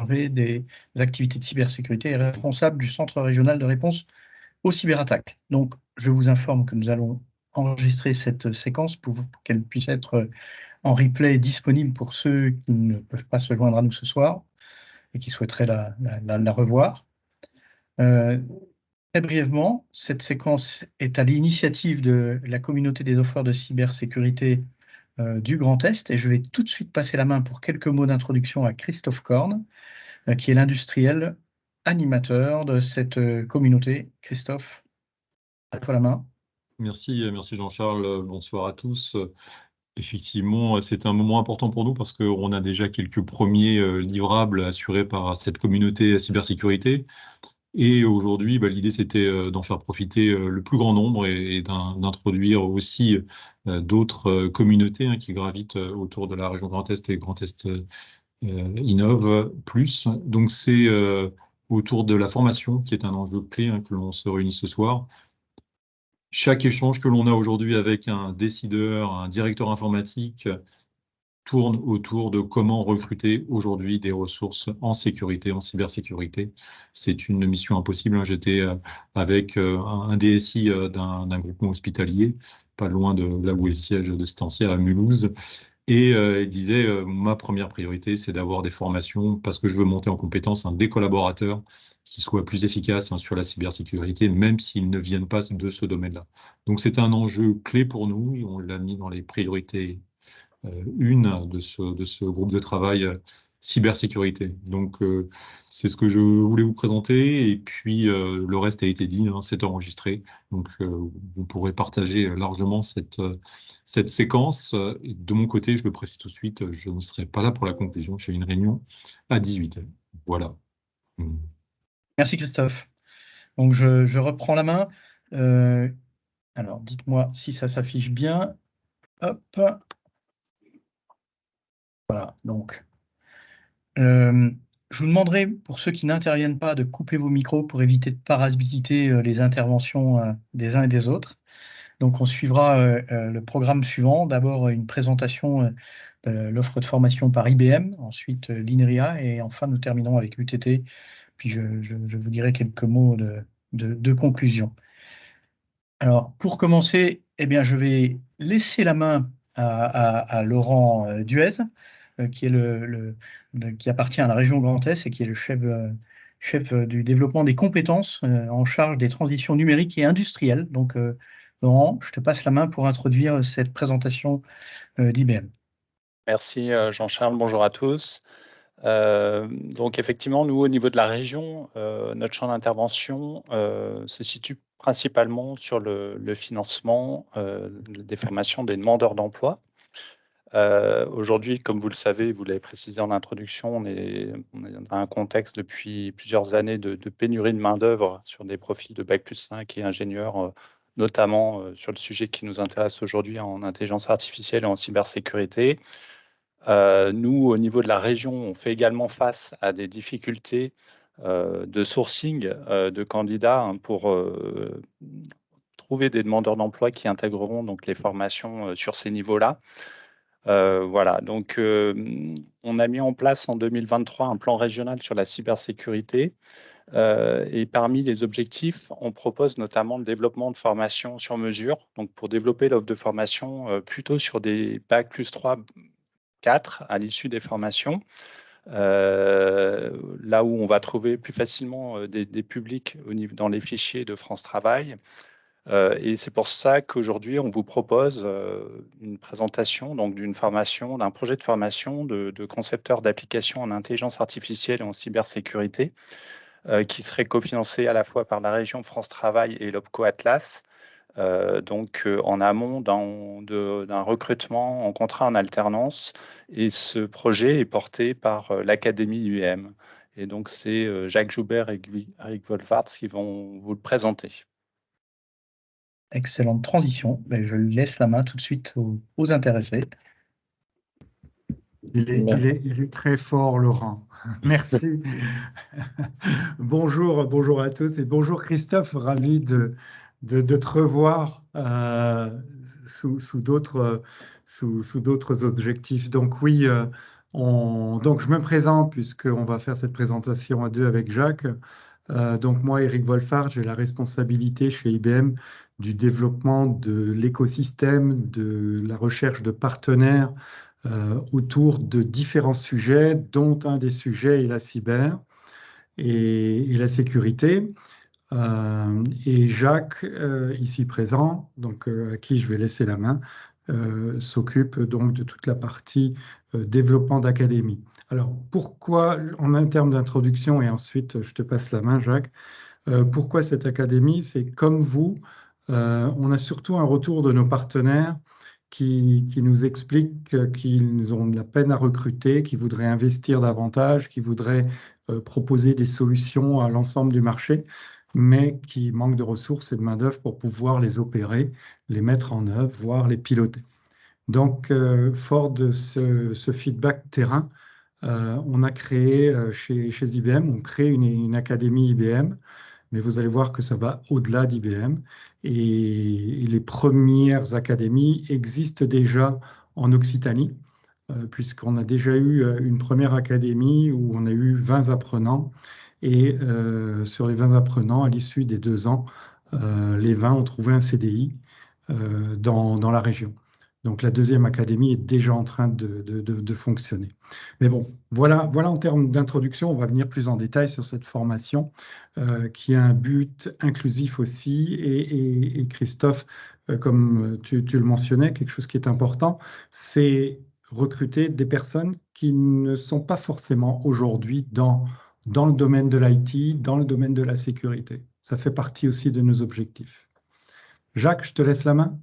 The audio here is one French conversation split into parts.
chargé des activités de cybersécurité et responsable du Centre régional de réponse aux cyberattaques. Donc, je vous informe que nous allons enregistrer cette séquence pour qu'elle puisse être en replay disponible pour ceux qui ne peuvent pas se joindre à nous ce soir et qui souhaiteraient la revoir. Très brièvement, cette séquence est à l'initiative de la communauté des offreurs de cybersécurité du Grand Est, et je vais tout de suite passer la main pour quelques mots d'introduction à Christophe Korn, qui est l'industriel animateur de cette communauté. Christophe, à toi la main. Merci Jean-Charles, bonsoir à tous. Effectivement, c'est un moment important pour nous parce qu'on a déjà quelques premiers livrables assurés par cette communauté à cybersécurité. Et aujourd'hui, l'idée, c'était d'en faire profiter le plus grand nombre et d'introduire aussi d'autres communautés qui gravitent autour de la région Grand Est et Grand Est Innove plus. Donc, c'est autour de la formation qui est un enjeu clé que l'on se réunit ce soir. Chaque échange que l'on a aujourd'hui avec un décideur, un directeur informatique, tourne autour de comment recruter aujourd'hui des ressources en sécurité, en cybersécurité. C'est une mission impossible. J'étais avec un DSI d'un groupement hospitalier, pas loin de là où est le siège de Stancière à Mulhouse. Et il disait, ma première priorité, c'est d'avoir des formations parce que je veux monter en compétence des collaborateurs qui soient plus efficaces sur la cybersécurité, même s'ils ne viennent pas de ce domaine-là. Donc c'est un enjeu clé pour nous et on l'a mis dans les priorités une de ce groupe de travail cybersécurité. Donc, c'est ce que je voulais vous présenter. Et puis, le reste a été dit, c'est enregistré. Donc, vous pourrez partager largement cette séquence. Et de mon côté, je le précise tout de suite, je ne serai pas là pour la conclusion. J'ai une réunion à 18h. Voilà. Merci Christophe. Donc, je reprends la main. Alors, dites-moi si ça s'affiche bien. Hop. Voilà, donc. Je vous demanderai, pour ceux qui n'interviennent pas, de couper vos micros pour éviter de parasiter les interventions des uns et des autres. Donc, on suivra le programme suivant. D'abord, une présentation de l'offre de formation par IBM, ensuite l'INRIA, et enfin, nous terminons avec l'UTT. Puis, je vous dirai quelques mots de conclusion. Alors, pour commencer, eh bien, je vais laisser la main à Laurent Duez, qui est qui appartient à la région Grand Est et qui est le chef du développement des compétences en charge des transitions numériques et industrielles. Donc, Laurent, je te passe la main pour introduire cette présentation d'IBM. Merci Jean-Charles, bonjour à tous. Donc effectivement, nous au niveau de la région, notre champ d'intervention se situe principalement sur le financement des formations des demandeurs d'emploi. Aujourd'hui, comme vous le savez, vous l'avez précisé en introduction, on est dans un contexte depuis plusieurs années de pénurie de main-d'œuvre sur des profils de Bac+5 et ingénieurs, notamment sur le sujet qui nous intéresse aujourd'hui en intelligence artificielle et en cybersécurité. Nous, au niveau de la région, on fait également face à des difficultés de sourcing de candidats pour trouver des demandeurs d'emploi qui intégreront donc les formations sur ces niveaux-là. Voilà, donc on a mis en place en 2023 un plan régional sur la cybersécurité. Et parmi les objectifs, on propose notamment le développement de formations sur mesure, donc pour développer l'offre de formation plutôt sur des Bac+3, 4 à l'issue des formations, là où on va trouver plus facilement des publics dans les fichiers de France Travail. Et c'est pour ça qu'aujourd'hui, on vous propose une présentation d'une formation, d'un projet de formation de concepteur d'applications en intelligence artificielle et en cybersécurité, qui serait cofinancé à la fois par la région France Travail et l'OPCO Atlas, en amont d'un recrutement en contrat en alternance. Et ce projet est porté par l'Académie UM. Et donc, c'est Jacques Joubert et Eric Wolfhardt qui vont vous le présenter. Excellente transition. Je laisse la main tout de suite aux intéressés. Il est très fort, Laurent. Merci. Bonjour à tous et bonjour Christophe, ravi de te revoir sous d'autres objectifs. Donc oui, Donc, je me présente puisqu'on va faire cette présentation à deux avec Jacques. Donc, moi, Eric Wolfhard, j'ai la responsabilité chez IBM du développement de l'écosystème, de la recherche de partenaires autour de différents sujets, dont un des sujets est la cyber et la sécurité. Et Jacques, ici présent, donc à qui je vais laisser la main, s'occupe donc de toute la partie développement d'académie. Alors, pourquoi, en termes d'introduction, et ensuite je te passe la main, Jacques, pourquoi cette académie? C'est comme vous, on a surtout un retour de nos partenaires qui nous expliquent qu'ils ont de la peine à recruter, qui voudraient investir davantage, qui voudraient proposer des solutions à l'ensemble du marché, mais qui manquent de ressources et de main-d'œuvre pour pouvoir les opérer, les mettre en œuvre, voire les piloter. Donc, fort de ce feedback terrain, on a créé chez IBM, on crée une académie IBM, mais vous allez voir que ça va au-delà d'IBM. Et les premières académies existent déjà en Occitanie, puisqu'on a déjà eu une première académie où on a eu 20 apprenants. Et sur les 20 apprenants, à l'issue des 2 ans, les 20 ont trouvé un CDI dans la région. Donc la deuxième académie est déjà en train de fonctionner. Mais bon, voilà en termes d'introduction, on va venir plus en détail sur cette formation qui a un but inclusif aussi. Et Christophe, comme tu le mentionnais, quelque chose qui est important, c'est recruter des personnes qui ne sont pas forcément aujourd'hui dans le domaine de l'IT, dans le domaine de la sécurité. Ça fait partie aussi de nos objectifs. Jacques, je te laisse la main.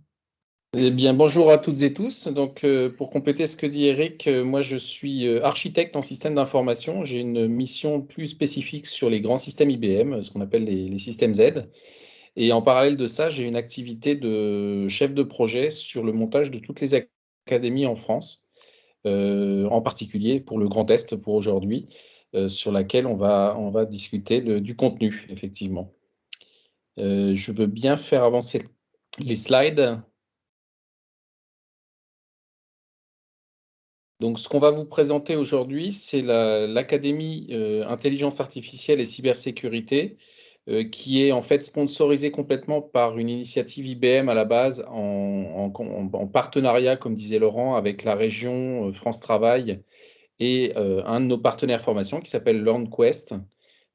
Eh bien, bonjour à toutes et tous. Donc, pour compléter ce que dit Eric, moi je suis architecte en système d'information. J'ai une mission plus spécifique sur les grands systèmes IBM, ce qu'on appelle les systèmes Z. Et en parallèle de ça, j'ai une activité de chef de projet sur le montage de toutes les académies en France, en particulier pour le Grand Est pour aujourd'hui, sur laquelle on va discuter du contenu, effectivement. Je veux bien faire avancer les slides. Donc, ce qu'on va vous présenter aujourd'hui, c'est l'Académie Intelligence Artificielle et Cybersécurité, qui est en fait sponsorisée complètement par une initiative IBM à la base, en partenariat, comme disait Laurent, avec la région France Travail et un de nos partenaires formation qui s'appelle LearnQuest.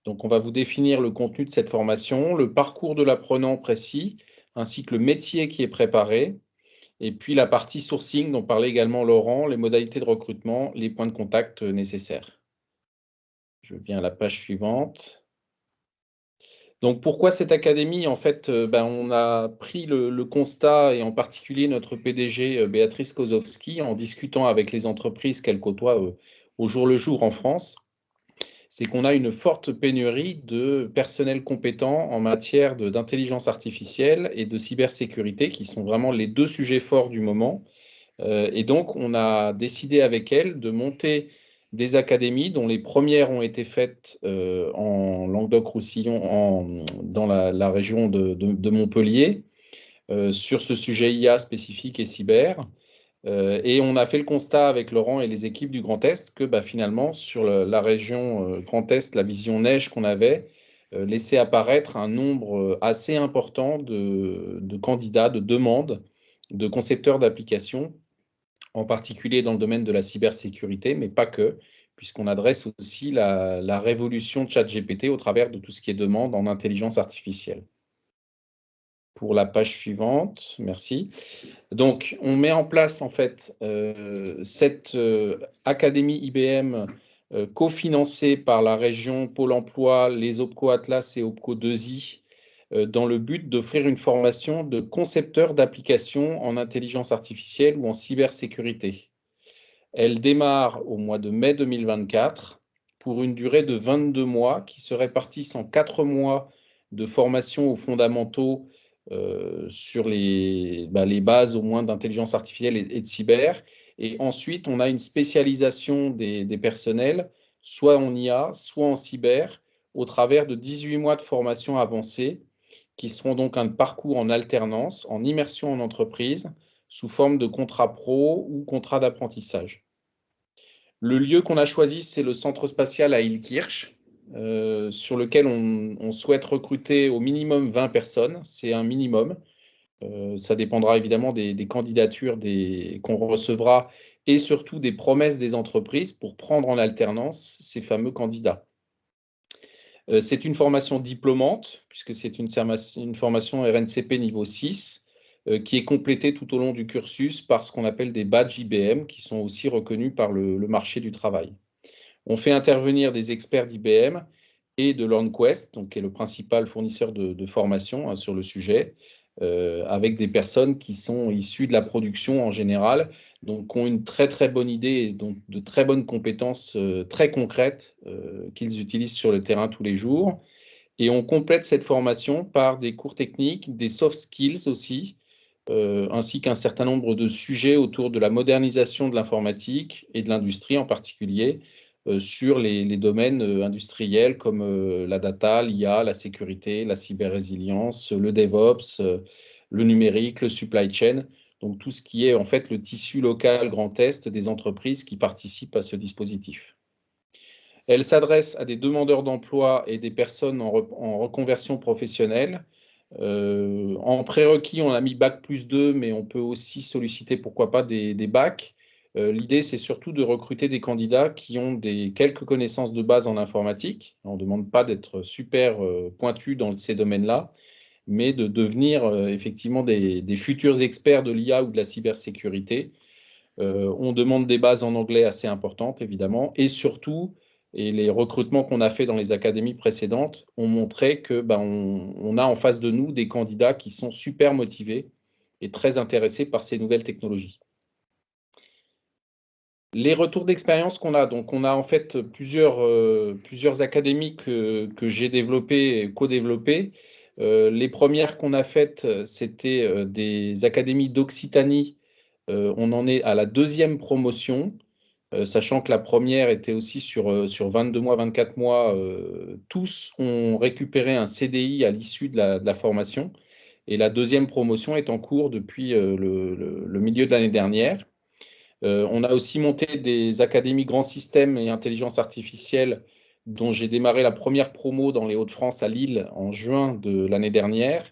Donc, on va vous définir le contenu de cette formation, le parcours de l'apprenant précis, ainsi que le métier qui est préparé. Et puis la partie sourcing dont parlait également Laurent, les modalités de recrutement, les points de contact nécessaires. Je veux bien la page suivante. Donc pourquoi cette académie? En fait, on a pris le constat, et en particulier notre PDG Béatrice Kozowski, en discutant avec les entreprises qu'elle côtoie au jour le jour en France, c'est qu'on a une forte pénurie de personnel compétent en matière d'intelligence artificielle et de cybersécurité, qui sont vraiment les deux sujets forts du moment. Et donc, on a décidé avec elle de monter des académies dont les premières ont été faites en Languedoc-Roussillon, dans la région de Montpellier, sur ce sujet IA spécifique et cyber. Et on a fait le constat avec Laurent et les équipes du Grand Est que finalement, sur la région Grand Est, la vision neige qu'on avait, laissait apparaître un nombre assez important de candidats, de demandes, de concepteurs d'applications, en particulier dans le domaine de la cybersécurité, mais pas que, puisqu'on adresse aussi la révolution de ChatGPT au travers de tout ce qui est demande en intelligence artificielle. Pour la page suivante, merci. Donc, on met en place en fait cette académie IBM cofinancée par la région Pôle emploi, les OPCO Atlas et OPCO 2I, dans le but d'offrir une formation de concepteur d'applications en intelligence artificielle ou en cybersécurité. Elle démarre au mois de mai 2024 pour une durée de 22 mois qui se répartissent en 4 mois de formation aux fondamentaux sur les bases au moins d'intelligence artificielle et de cyber. Et ensuite, on a une spécialisation des personnels, soit en IA, soit en cyber, au travers de 18 mois de formation avancée, qui seront donc un parcours en alternance, en immersion en entreprise, sous forme de contrat pro ou contrat d'apprentissage. Le lieu qu'on a choisi, c'est le centre spatial à Illkirch, sur lequel on souhaite recruter au minimum 20 personnes. C'est un minimum. Ça dépendra évidemment des candidatures qu'on recevra et surtout des promesses des entreprises pour prendre en alternance ces fameux candidats. C'est une formation diplômante, puisque c'est une formation RNCP niveau 6, qui est complétée tout au long du cursus par ce qu'on appelle des badges IBM, qui sont aussi reconnus par le marché du travail. On fait intervenir des experts d'IBM et de LearnQuest, donc, qui est le principal fournisseur de formation sur le sujet, avec des personnes qui sont issues de la production en général, donc qui ont une très très bonne idée, donc de très bonnes compétences très concrètes qu'ils utilisent sur le terrain tous les jours. Et on complète cette formation par des cours techniques, des soft skills aussi, ainsi qu'un certain nombre de sujets autour de la modernisation de l'informatique et de l'industrie en particulier, sur les domaines industriels comme la data, l'IA, la sécurité, la cyber-résilience, le DevOps, le numérique, le supply chain, donc tout ce qui est en fait le tissu local Grand Est des entreprises qui participent à ce dispositif. Elle s'adresse à des demandeurs d'emploi et des personnes en reconversion professionnelle. En prérequis, on a mis Bac+2, mais on peut aussi solliciter, pourquoi pas, des bacs. L'idée, c'est surtout de recruter des candidats qui ont quelques connaissances de base en informatique. On ne demande pas d'être super pointu dans ces domaines-là, mais de devenir effectivement des futurs experts de l'IA ou de la cybersécurité. On demande des bases en anglais assez importantes, évidemment, et surtout, et les recrutements qu'on a fait dans les académies précédentes ont montré que on a en face de nous des candidats qui sont super motivés et très intéressés par ces nouvelles technologies. Les retours d'expérience qu'on a, donc on a en fait plusieurs académies que j'ai développées et co-développées. Les premières qu'on a faites, c'était des académies d'Occitanie. On en est à la 2e promotion, sachant que la première était aussi sur 22 mois, 24 mois. Tous ont récupéré un CDI à l'issue de la formation. Et la 2e promotion est en cours depuis le milieu de l'année dernière. On a aussi monté des académies grands systèmes et intelligence artificielle, dont j'ai démarré la première promo dans les Hauts-de-France à Lille en juin de l'année dernière,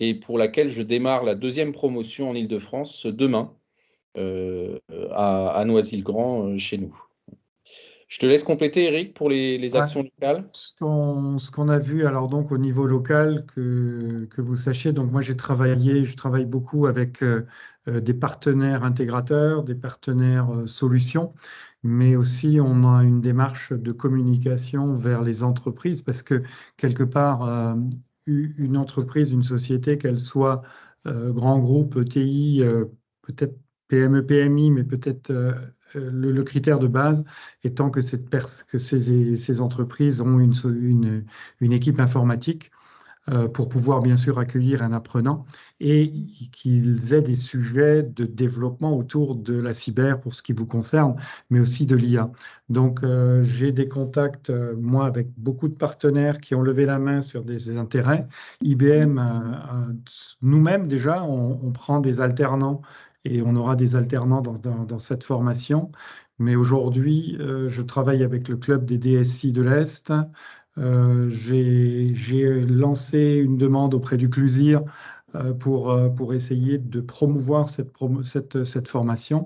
et pour laquelle je démarre la 2e promotion en Île-de-France demain, à Noisy-le-Grand, chez nous. Je te laisse compléter, Eric, pour les actions locales. Ce qu'on a vu, alors donc au niveau local, que vous sachiez, donc moi je travaille beaucoup avec des partenaires intégrateurs, des partenaires solutions, mais aussi on a une démarche de communication vers les entreprises, parce que quelque part, une entreprise, une société, qu'elle soit grand groupe, ETI, peut-être PME, PMI, mais peut-être le critère de base étant que ces entreprises ont une équipe informatique pour pouvoir bien sûr accueillir un apprenant et qu'ils aient des sujets de développement autour de la cyber pour ce qui vous concerne, mais aussi de l'IA. Donc j'ai des contacts, moi, avec beaucoup de partenaires qui ont levé la main sur des intérêts. IBM, nous-mêmes déjà, on prend des alternants et on aura des alternants dans cette formation. Mais aujourd'hui, je travaille avec le club des DSI de l'Est. J'ai lancé une demande auprès du CLUSIR pour essayer de promouvoir cette formation.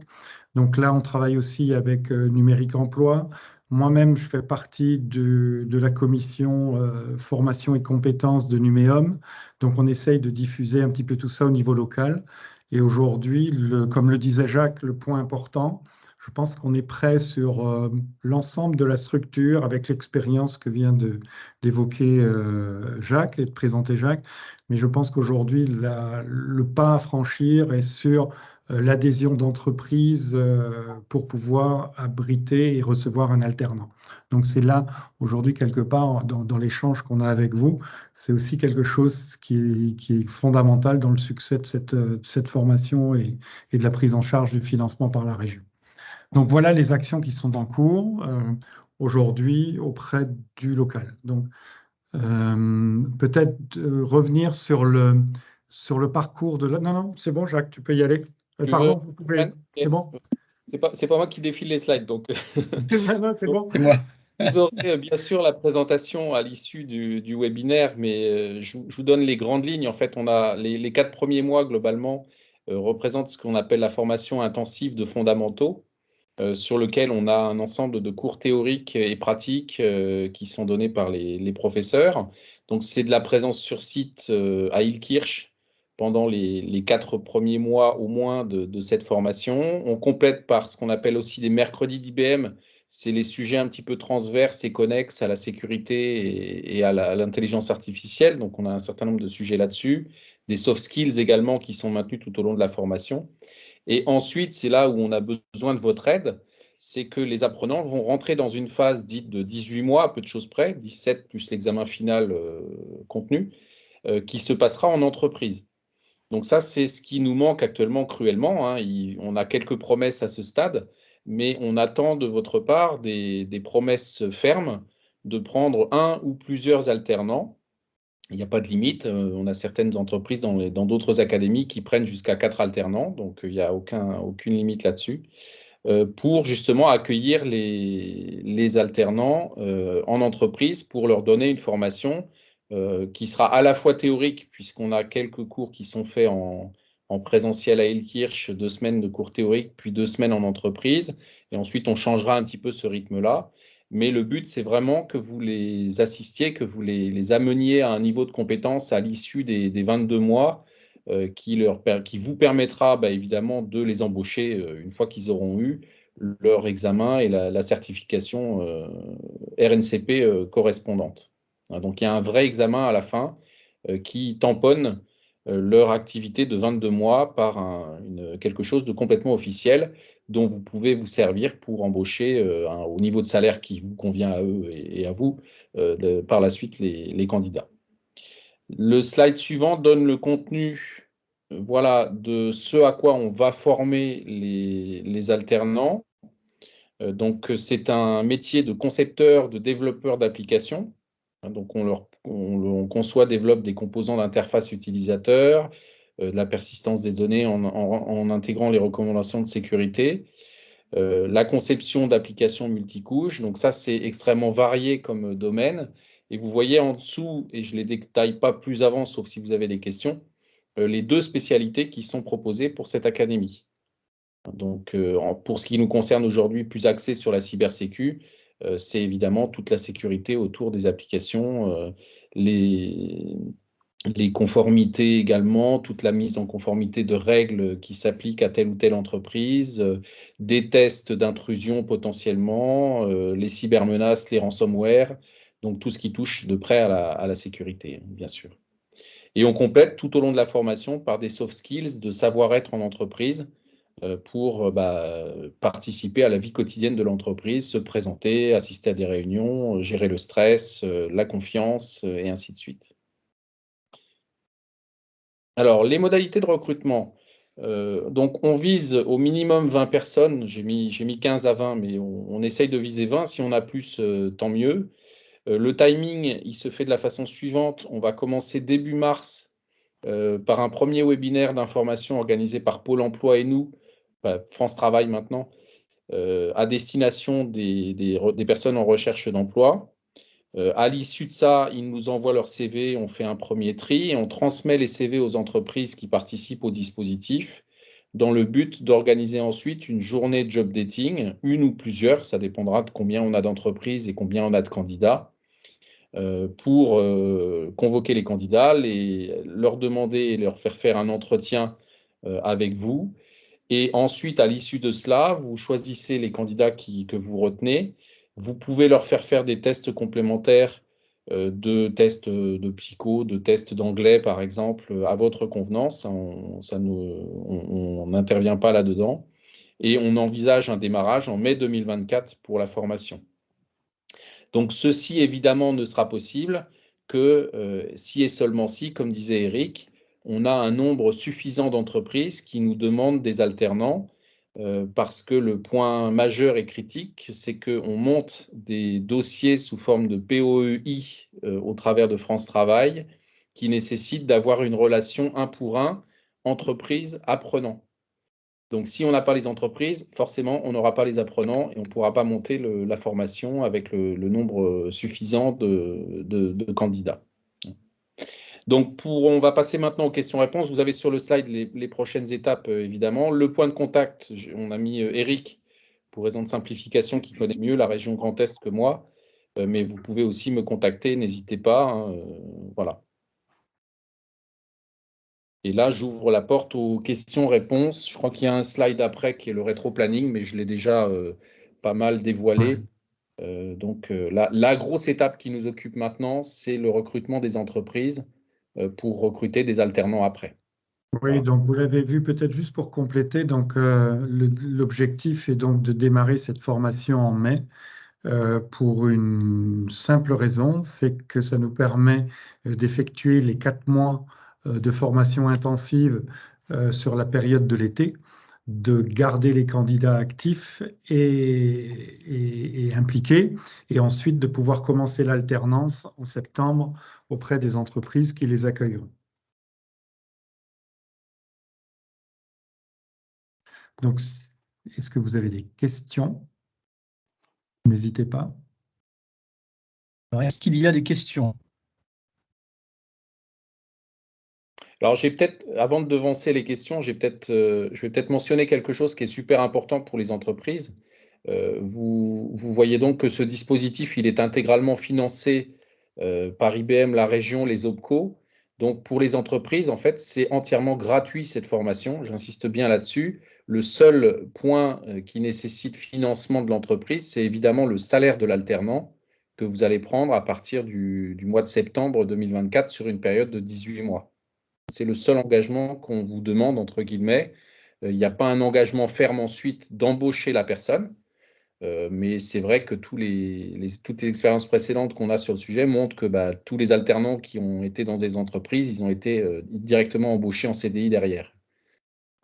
Donc là, on travaille aussi avec Numérique Emploi. Moi-même, je fais partie de la commission formation et compétences de Numéum. Donc on essaye de diffuser un petit peu tout ça au niveau local. Et aujourd'hui, comme le disait Jacques, le point important, je pense qu'on est prêt sur l'ensemble de la structure avec l'expérience que vient d'évoquer Jacques et de présenter Jacques. Mais je pense qu'aujourd'hui, le pas à franchir est sur l'adhésion d'entreprises pour pouvoir abriter et recevoir un alternant. Donc c'est là, aujourd'hui, quelque part, dans l'échange qu'on a avec vous, c'est aussi quelque chose qui est fondamental dans le succès de cette formation et de la prise en charge du financement par la région. Donc voilà les actions qui sont en cours aujourd'hui auprès du local. Donc peut-être revenir sur le parcours de la... Non, c'est bon, Jacques, tu peux y aller. Pardon, vous pouvez... C'est bon? c'est pas moi qui défile les slides, donc Non, c'est bon. C'est moi. vous aurez bien sûr la présentation à l'issue du webinaire, mais je vous donne les grandes lignes. En fait, on a les 4 premiers mois, globalement, représentent ce qu'on appelle la formation intensive de fondamentaux, sur lequel on a un ensemble de cours théoriques et pratiques qui sont donnés par les professeurs. Donc, c'est de la présence sur site à Illkirch pendant les 4 premiers mois au moins de cette formation. On complète par ce qu'on appelle aussi des mercredis d'IBM. C'est les sujets un petit peu transverses et connexes à la sécurité et à l'intelligence artificielle. Donc, on a un certain nombre de sujets là-dessus. Des soft skills également qui sont maintenus tout au long de la formation. Et ensuite, c'est là où on a besoin de votre aide, c'est que les apprenants vont rentrer dans une phase dite de 18 mois, à peu de choses près, 17 plus l'examen final contenu, qui se passera en entreprise. Donc ça, c'est ce qui nous manque actuellement cruellement, hein. On a quelques promesses à ce stade, mais on attend de votre part des promesses fermes de prendre un ou plusieurs alternants. Il n'y a pas de limite. On a certaines entreprises dans d'autres académies qui prennent jusqu'à 4 alternants, donc il n'y a aucune limite là-dessus, pour justement accueillir les alternants en entreprise pour leur donner une formation qui sera à la fois théorique, puisqu'on a quelques cours qui sont faits en présentiel à Illkirch, 2 semaines de cours théoriques, puis 2 semaines en entreprise, et ensuite on changera un petit peu ce rythme-là. Mais le but, c'est vraiment que vous les assistiez, que vous les ameniez à un niveau de compétence à l'issue des 22 mois qui vous permettra évidemment de les embaucher une fois qu'ils auront eu leur examen et la certification RNCP correspondante. Donc il y a un vrai examen à la fin qui tamponne leur activité de 22 mois par quelque chose de complètement officiel dont vous pouvez vous servir pour embaucher au niveau de salaire qui vous convient à eux et à vous par la suite les candidats. Le slide suivant donne le contenu voilà, de ce à quoi on va former les alternants. Donc, c'est un métier de concepteur, de développeur d'applications. Donc, on conçoit, développe des composants d'interface utilisateur, de la persistance des données en intégrant les recommandations de sécurité, la conception d'applications multicouches. Donc, ça, c'est extrêmement varié comme domaine. Et vous voyez en dessous, et je ne les détaille pas plus avant, sauf si vous avez des questions, les 2 spécialités qui sont proposées pour cette académie. Donc, pour ce qui nous concerne aujourd'hui, plus axé sur la cybersécu, c'est évidemment toute la sécurité autour des applications, les conformités également, toute la mise en conformité de règles qui s'appliquent à telle ou telle entreprise, des tests d'intrusion potentiellement, les cybermenaces, les ransomware, donc tout ce qui touche de près à la sécurité, bien sûr. Et on complète tout au long de la formation par des soft skills de savoir-être en entreprise pour participer à la vie quotidienne de l'entreprise, se présenter, assister à des réunions, gérer le stress, la confiance, et ainsi de suite. Alors, les modalités de recrutement. Donc, on vise au minimum 20 personnes. J'ai mis 15 à 20, mais on essaye de viser 20. Si on a plus, tant mieux. Le timing, il se fait de la façon suivante. On va commencer début mars par un premier webinaire d'information organisé par Pôle emploi et nous, France Travail maintenant, à destination des personnes en recherche d'emploi. À l'issue de ça, ils nous envoient leur CV, on fait un premier tri et on transmet les CV aux entreprises qui participent au dispositif dans le but d'organiser ensuite une journée de job dating, une ou plusieurs, ça dépendra de combien on a d'entreprises et combien on a de candidats, pour convoquer les candidats, leur demander et leur faire un entretien avec vous. Et ensuite, à l'issue de cela, vous choisissez les candidats que vous retenez. Vous pouvez leur faire des tests complémentaires, de tests de psycho, de tests d'anglais, par exemple, à votre convenance. On n'intervient pas là-dedans. Et on envisage un démarrage en mai 2024 pour la formation. Donc, ceci, évidemment, ne sera possible que si et seulement si, comme disait Eric, on a un nombre suffisant d'entreprises qui nous demandent des alternants, parce que le point majeur et critique, c'est qu'on monte des dossiers sous forme de POEI au travers de France Travail, qui nécessitent d'avoir une relation 1 pour 1 entreprise-apprenant. Donc, si on n'a pas les entreprises, forcément, on n'aura pas les apprenants et on ne pourra pas monter la formation avec le nombre suffisant de candidats. Donc, on va passer maintenant aux questions-réponses. Vous avez sur le slide les prochaines étapes, évidemment. Le point de contact, on a mis Eric, pour raison de simplification, qui connaît mieux la région Grand Est que moi. Mais vous pouvez aussi me contacter, n'hésitez pas. Hein, voilà. Et là, j'ouvre la porte aux questions-réponses. Je crois qu'il y a un slide après qui est le rétro-planning, mais je l'ai déjà pas mal dévoilé. Donc, la grosse étape qui nous occupe maintenant, c'est le recrutement des entreprises pour recruter des alternants après. Oui, Voilà. donc vous l'avez vu peut-être juste pour compléter. Donc, l'objectif est donc de démarrer cette formation en mai. Pour une simple raison, c'est que ça nous permet d'effectuer les 4 mois de formation intensive sur la période de l'été, de garder les candidats actifs et impliqués, et ensuite de pouvoir commencer l'alternance en septembre auprès des entreprises qui les accueilleront. Donc, est-ce que vous avez des questions? N'hésitez pas. Alors, est-ce qu'il y a des questions? Alors, j'ai peut-être, avant de devancer les questions, je vais peut-être mentionner quelque chose qui est super important pour les entreprises. Vous voyez donc que ce dispositif, il est intégralement financé par IBM, la région, les OPCO. Donc, pour les entreprises, en fait, c'est entièrement gratuit cette formation. J'insiste bien là-dessus. Le seul point qui nécessite financement de l'entreprise, c'est évidemment le salaire de l'alternant que vous allez prendre à partir du mois de septembre 2024 sur une période de 18 mois. C'est le seul engagement qu'on vous demande, entre guillemets. Il n'y a pas un engagement ferme ensuite d'embaucher la personne. Mais c'est vrai que toutes les expériences précédentes qu'on a sur le sujet montrent que tous les alternants qui ont été dans des entreprises, ils ont été directement embauchés en CDI derrière.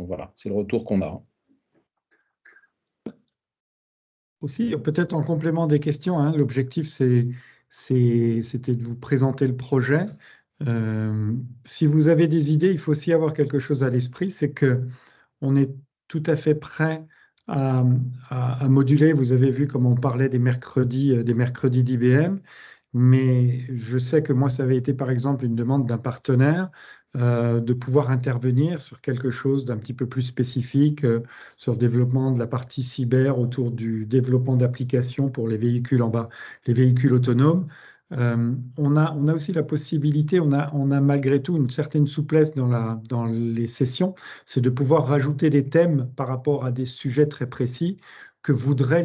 Donc voilà, c'est le retour qu'on a. Aussi, peut-être en complément des questions, hein, l'objectif, c'était de vous présenter le projet. Si vous avez des idées, il faut aussi avoir quelque chose à l'esprit, c'est qu'on est tout à fait prêt à moduler. Vous avez vu comme on parlait des mercredis d'IBM, mais je sais que moi, ça avait été par exemple une demande d'un partenaire de pouvoir intervenir sur quelque chose d'un petit peu plus spécifique, sur le développement de la partie cyber autour du développement d'applications pour les véhicules les véhicules autonomes. On a aussi la possibilité, on a malgré tout une certaine souplesse dans les sessions, c'est de pouvoir rajouter des thèmes par rapport à des sujets très précis que voudraient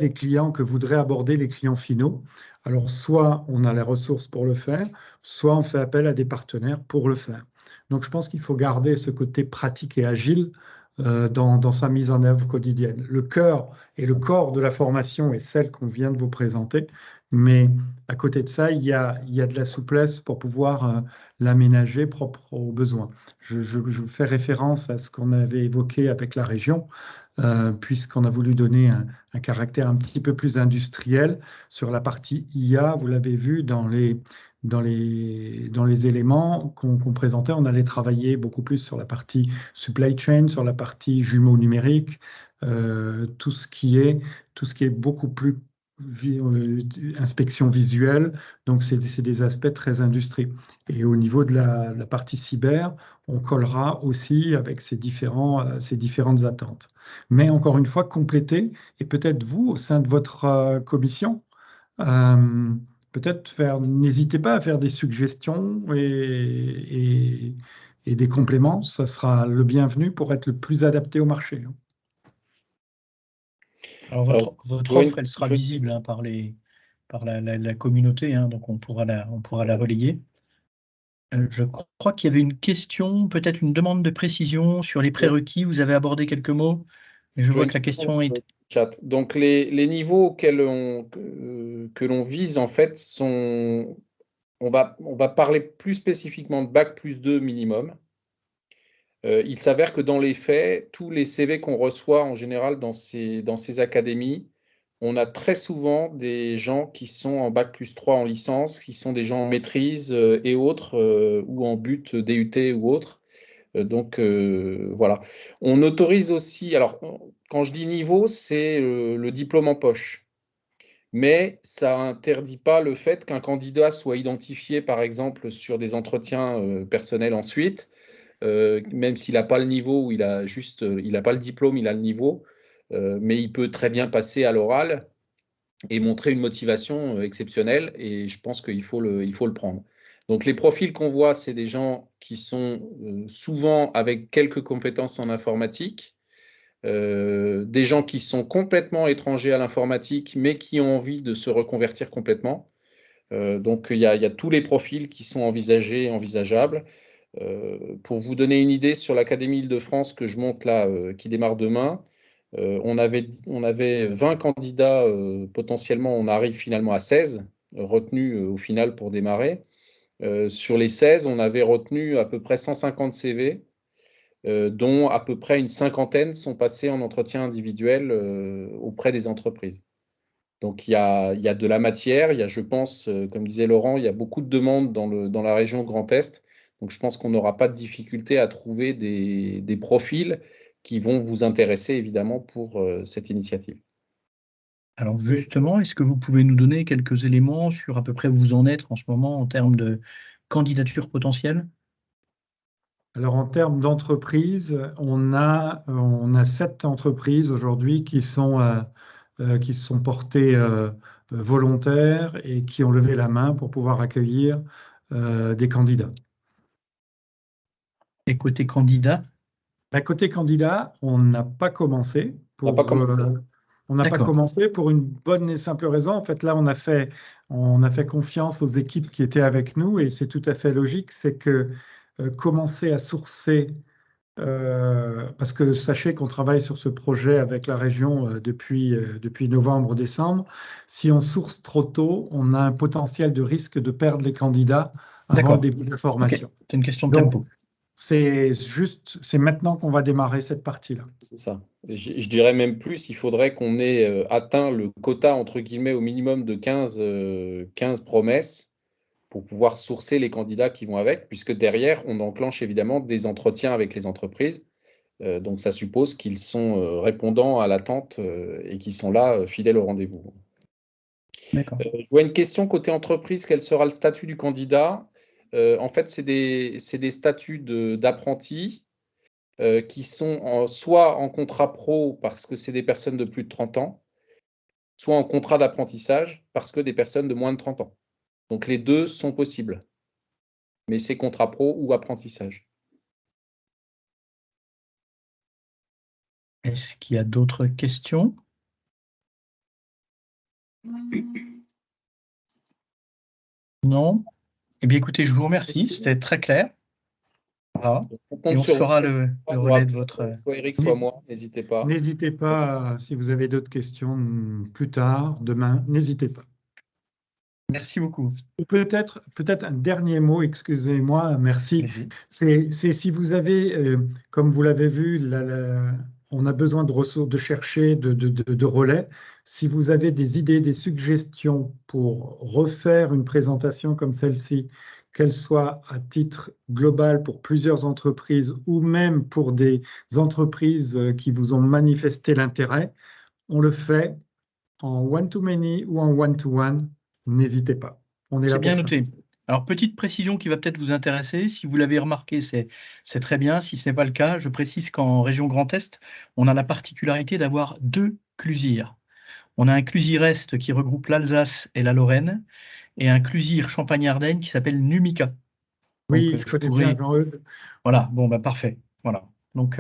aborder les clients finaux. Alors, soit on a les ressources pour le faire, soit on fait appel à des partenaires pour le faire. Donc, je pense qu'il faut garder ce côté pratique et agile dans sa mise en œuvre quotidienne. Le cœur et le corps de la formation est celle qu'on vient de vous présenter, mais à côté de ça, il y a de la souplesse pour pouvoir l'aménager propre aux besoins. Je fais référence à ce qu'on avait évoqué avec la région, puisqu'on a voulu donner un caractère un petit peu plus industriel sur la partie IA. Vous l'avez vu dans les éléments qu'on présentait, on allait travailler beaucoup plus sur la partie supply chain, sur la partie jumeaux numériques, tout ce qui est beaucoup plus inspection visuelle. Donc, c'est des aspects très industriels. Et au niveau de la partie cyber, on collera aussi avec ces différentes attentes. Mais encore une fois, compléter, et peut-être vous, au sein de votre commission, peut-être n'hésitez pas à faire des suggestions et des compléments. Ça sera le bienvenu pour être le plus adapté au marché. Alors, votre offre, elle sera visible hein, par la communauté, hein, donc on pourra la relayer. Je crois qu'il y avait une question, peut-être une demande de précision sur les prérequis. Vous avez abordé quelques mots, mais je vois que la question est... Chat. Donc, les niveaux que l'on vise, en fait, sont... On va parler plus spécifiquement de Bac plus 2 minimum. Il s'avère que dans les faits, tous les CV qu'on reçoit en général dans ces académies, on a très souvent des gens qui sont en Bac plus 3 en licence, qui sont des gens en maîtrise et autres, ou en but DUT ou autre. Donc, voilà. On autorise aussi, alors, quand je dis niveau, c'est le diplôme en poche. Mais ça n'interdit pas le fait qu'un candidat soit identifié, par exemple, sur des entretiens personnels ensuite, même s'il n'a pas le niveau ou il n'a pas le diplôme, il a le niveau, mais il peut très bien passer à l'oral et montrer une motivation exceptionnelle, et je pense qu'il faut le prendre. Donc les profils qu'on voit, c'est des gens qui sont souvent avec quelques compétences en informatique, des gens qui sont complètement étrangers à l'informatique, mais qui ont envie de se reconvertir complètement. Donc il y a tous les profils qui sont envisagés et envisageables. Pour vous donner une idée sur l'Académie Île-de-France que je monte là, qui démarre demain, on avait 20 candidats potentiellement, on arrive finalement à 16 retenus au final pour démarrer. Sur les 16, on avait retenu à peu près 150 CV, dont à peu près une cinquantaine sont passés en entretien individuel auprès des entreprises. Donc il y a de la matière, il y a, je pense, comme disait Laurent, il y a beaucoup de demandes dans la région Grand Est. Donc je pense qu'on n'aura pas de difficulté à trouver des profils qui vont vous intéresser évidemment pour cette initiative. Alors justement, est-ce que vous pouvez nous donner quelques éléments sur à peu près où vous en êtes en ce moment en termes de candidatures potentielles? Alors, en termes d'entreprise, on a 7 entreprises aujourd'hui qui sont portées volontaires et qui ont levé la main pour pouvoir accueillir des candidats. Et côté candidat? Côté candidat, on n'a pas commencé On n'a pas commencé. On n'a pas D'accord. commencé pour une bonne et simple raison. En fait, là, on a fait confiance aux équipes qui étaient avec nous, et c'est tout à fait logique. C'est que commencer à sourcer, parce que sachez qu'on travaille sur ce projet avec la région depuis novembre-décembre. Si on source trop tôt, on a un potentiel de risque de perdre les candidats avant le D'accord. début de la Ok, formation. c'est une question de Donc, tempo. c'est maintenant qu'on va démarrer cette partie-là. C'est ça. Je dirais même plus, il faudrait qu'on ait atteint le quota, entre guillemets, au minimum de 15 promesses pour pouvoir sourcer les candidats qui vont avec, puisque derrière, on enclenche évidemment des entretiens avec les entreprises. Donc ça suppose qu'ils sont répondants à l'attente et qu'ils sont là, fidèles au rendez-vous. D'accord. Je vois une question côté entreprise, quel sera le statut du candidat? En fait, c'est des statuts d'apprentis qui sont soit en contrat pro parce que c'est des personnes de plus de 30 ans, soit en contrat d'apprentissage parce que des personnes de moins de 30 ans. Donc les deux sont possibles, mais c'est contrat pro ou apprentissage. Est-ce qu'il y a d'autres questions? Non? Eh bien, écoutez, je vous remercie, c'était très clair. Voilà. Donc, on compte Et on sur vous. fera le relais de votre... Soit Eric, soit moi, n'hésitez pas. N'hésitez pas, si vous avez d'autres questions plus tard, demain, n'hésitez pas. Merci beaucoup. Ou peut-être un dernier mot, excusez-moi, merci. Vas-y. C'est si vous avez, comme vous l'avez vu, on a besoin de ressources, de chercher, de relais. Si vous avez des idées, des suggestions pour refaire une présentation comme celle-ci, qu'elle soit à titre global pour plusieurs entreprises ou même pour des entreprises qui vous ont manifesté l'intérêt, on le fait en one-to-many ou en one-to-one. N'hésitez pas. On est là C'est bien pour ça. noté. Alors, petite précision qui va peut-être vous intéresser. Si vous l'avez remarqué, c'est très bien. Si ce n'est pas le cas, je précise qu'en région Grand Est, on a la particularité d'avoir 2 CLUSIR. On a un CLUSIR Est qui regroupe l'Alsace et la Lorraine, et un CLUSIR Champagne-Ardenne qui s'appelle NUMICA. Oui, Donc, je connais bien Jean-Eudes. Voilà, bon, bah, parfait. Voilà. Donc,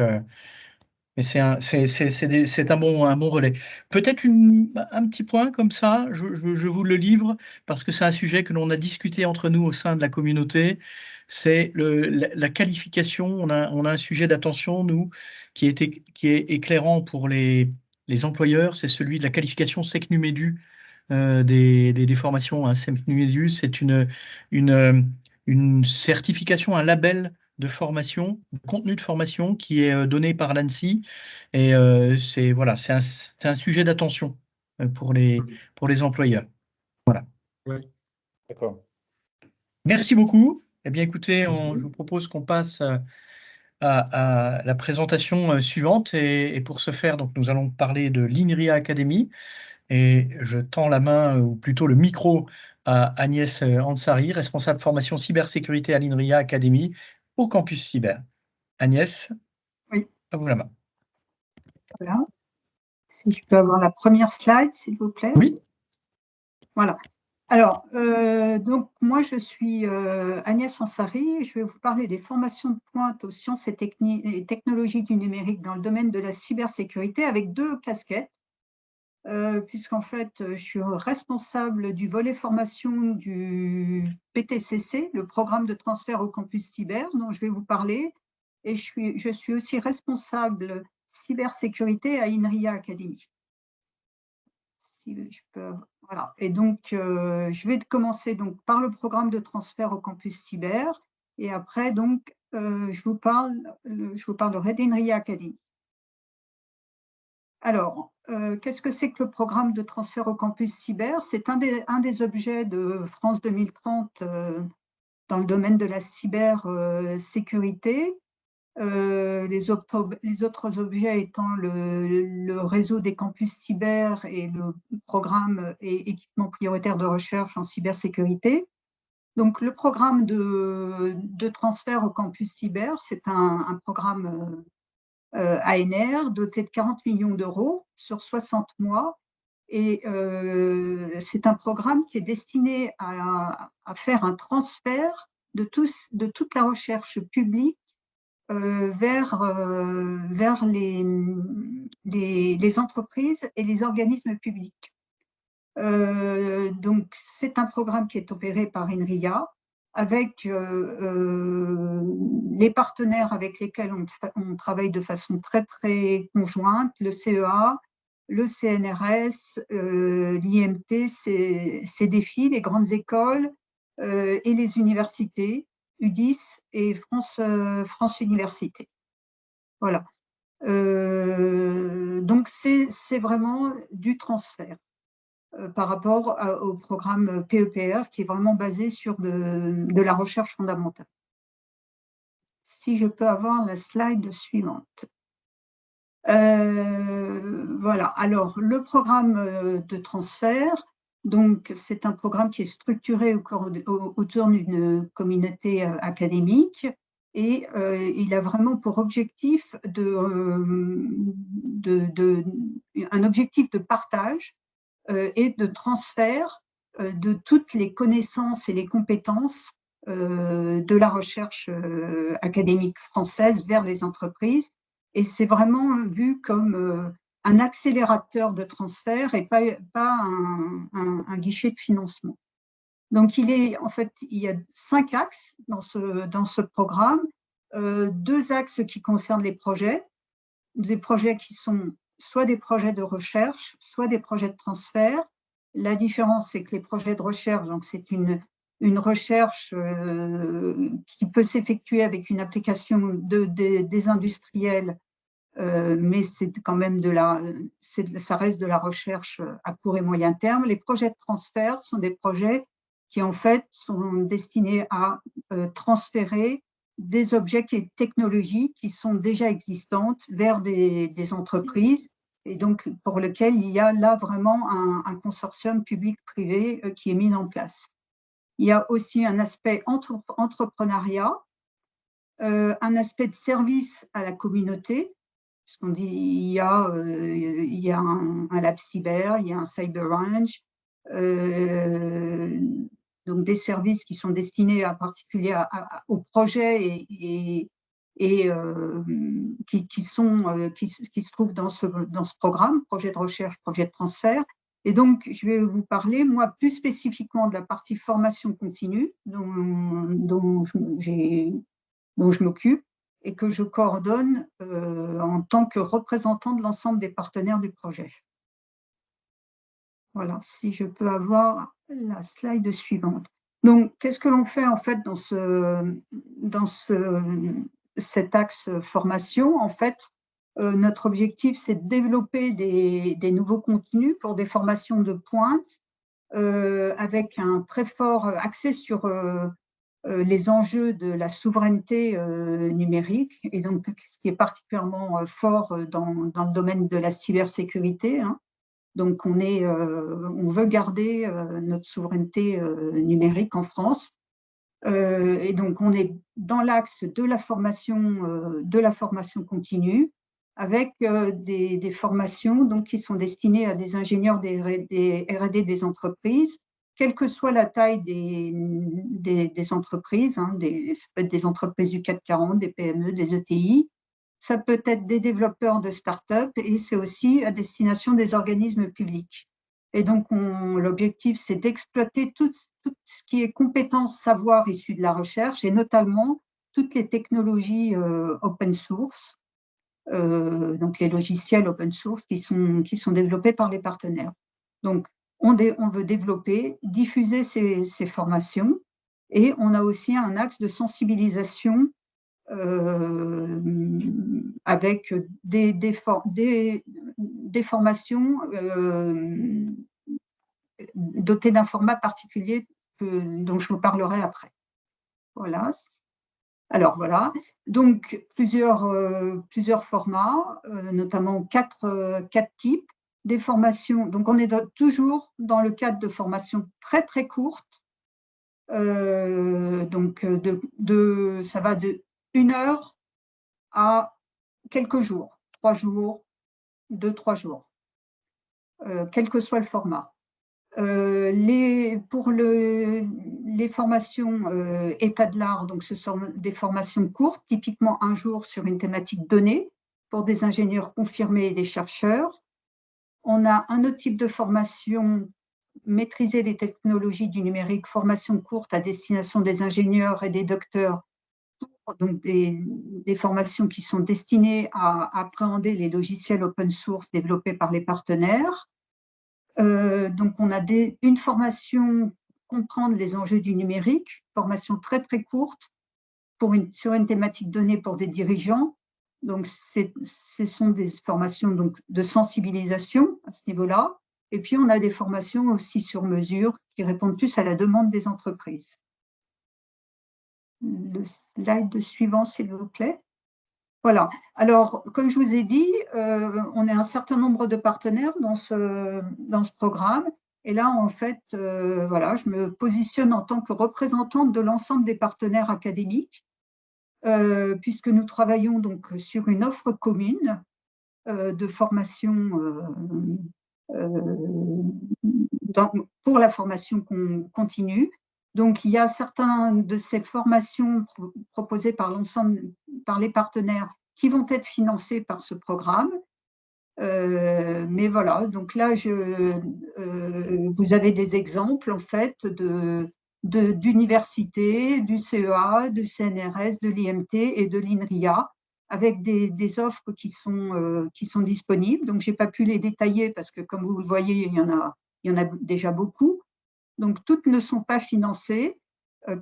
mais c'est un bon relais. Peut-être un petit point comme ça, je vous le livre, parce que c'est un sujet que l'on a discuté entre nous au sein de la communauté. C'est la qualification. On a un sujet d'attention, nous, qui est éclairant pour les employeurs. C'est celui de la qualification SECNUMEDU des formations. Hein. SECNUMEDU, c'est une certification, un label de formation, de contenu de formation qui est donné par l'ANSSI. Et c'est un sujet d'attention pour les employeurs. Voilà. Ouais. D'accord. Merci beaucoup. Eh bien, écoutez, Merci. je vous propose qu'on passe à la présentation suivante. Et pour ce faire, donc, nous allons parler de l'INRIA Academy. Et je tends la main, ou plutôt le micro, à Agnès Ansari, responsable formation cybersécurité à l'INRIA Academy au campus cyber. Agnès, oui. À vous la main. Voilà. Si je peux avoir la première slide, s'il vous plaît. Oui. Voilà. Alors, donc moi, je suis Agnès Ansari et je vais vous parler des formations de pointe aux sciences et technologies du numérique dans le domaine de la cybersécurité avec 2 casquettes, puisqu'en fait, je suis responsable du volet formation du PTCC, le programme de transfert au campus cyber, dont je vais vous parler, et je suis aussi responsable cybersécurité à INRIA Academy. Si je peux, voilà. Et donc, je vais commencer donc par le programme de transfert au campus cyber, et après, donc, je vous parle de Red INRIA Academy. Alors, qu'est-ce que c'est que le programme de transfert au campus cyber? C'est un des objets de France 2030 dans le domaine de la cybersécurité. Les autres objets étant le réseau des campus cyber et le programme et équipement prioritaire de recherche en cybersécurité. Donc, le programme de transfert au campus cyber, c'est un programme ANR doté de 40 millions d'euros sur 60 mois. Et c'est un programme qui est destiné à faire un transfert de toute la recherche publique vers les entreprises et les organismes publics. Donc, c'est un programme qui est opéré par INRIA avec les partenaires avec lesquels on travaille de façon très, très conjointe, le CEA, le CNRS, l'IMT, CDFI, les grandes écoles et les universités, UDIS et France Université. Voilà. Donc, c'est vraiment du transfert par rapport au programme PEPR qui est vraiment basé sur de la recherche fondamentale. Si je peux avoir la slide suivante. Voilà. Alors, le programme de transfert, donc, c'est un programme qui est structuré autour d'une communauté académique et il a vraiment pour objectif un objectif de partage et de transfert de toutes les connaissances et les compétences de la recherche académique française vers les entreprises. Et c'est vraiment vu comme un accélérateur de transfert et pas un guichet de financement. Donc, il y a 5 axes dans ce programme, 2 axes qui concernent les projets, des projets qui sont soit des projets de recherche, soit des projets de transfert. La différence, c'est que les projets de recherche, donc c'est une recherche qui peut s'effectuer avec une application des industriels, mais c'est quand même ça reste de la recherche à court et moyen terme. Les projets de transfert sont des projets qui en fait sont destinés à transférer des objets et technologies qui sont déjà existantes vers des entreprises et donc pour lequel il y a là vraiment un consortium public-privé qui est mis en place. Il y a aussi un aspect entrepreneuriat, un aspect de service à la communauté, puisqu'on dit il y a un lab cyber, il y a un cyber range, donc des services qui sont destinés en particulier aux projets et qui se trouvent dans ce programme, projet de recherche, projet de transfert. Et donc, je vais vous parler, moi, plus spécifiquement de la partie formation continue dont je m'occupe et que je coordonne en tant que représentant de l'ensemble des partenaires du projet. Voilà, si je peux avoir la slide suivante. Donc, qu'est-ce que l'on fait en fait dans cet axe formation? En fait, notre objectif, c'est de développer des nouveaux contenus pour des formations de pointe avec un très fort accès sur les enjeux de la souveraineté numérique, et donc ce qui est particulièrement fort dans le domaine de la cybersécurité, hein. Donc, on veut garder notre souveraineté numérique en France. Et donc, on est dans l'axe de la formation continue, avec des formations donc, qui sont destinées à des ingénieurs des R&D des entreprises, quelle que soit la taille des entreprises, hein, ça peut être des entreprises du CAC 40, des PME, des ETI, ça peut être des développeurs de start-up, et c'est aussi à destination des organismes publics. Et donc, l'objectif, c'est d'exploiter tout ce qui est compétences, savoir issus de la recherche, et notamment toutes les technologies open source, donc les logiciels open source qui sont développés par les partenaires. Donc, on veut développer, diffuser ces formations, et on a aussi un axe de sensibilisation avec des formations dotées d'un format particulier dont je vous parlerai après. Voilà. Alors voilà, donc plusieurs formats, notamment quatre types. Des formations, donc on est toujours dans le cadre de formations très très courtes, donc ça va de 1 heure à quelques jours, 3 jours, 2-3 jours, quel que soit le format. Pour les formations état de l'art, donc ce sont des formations courtes, typiquement 1 jour sur une thématique donnée, pour des ingénieurs confirmés et des chercheurs. On a un autre type de formation, maîtriser les technologies du numérique, formation courte à destination des ingénieurs et des docteurs, donc des formations qui sont destinées à appréhender les logiciels open source développés par les partenaires. Donc, on a une formation comprendre les enjeux du numérique, formation très très courte sur une thématique donnée pour des dirigeants. Donc, ce sont des formations donc, de sensibilisation à ce niveau-là. Et puis, on a des formations aussi sur mesure qui répondent plus à la demande des entreprises. Le slide suivant, s'il vous plaît. Voilà. Alors, comme je vous ai dit, on a un certain nombre de partenaires dans ce programme. Et là, en fait, voilà, je me positionne en tant que représentante de l'ensemble des partenaires académiques, puisque nous travaillons donc sur une offre commune de formation pour la formation continue. Donc, il y a certaines de ces formations proposées par les partenaires qui vont être financées par ce programme. Mais voilà, donc là, vous avez des exemples, en fait, d'universités, du CEA, du CNRS, de l'IMT et de l'INRIA, avec des offres qui sont disponibles. Donc, je n'ai pas pu les détailler parce que, comme vous le voyez, il y en a déjà beaucoup. Donc, toutes ne sont pas financées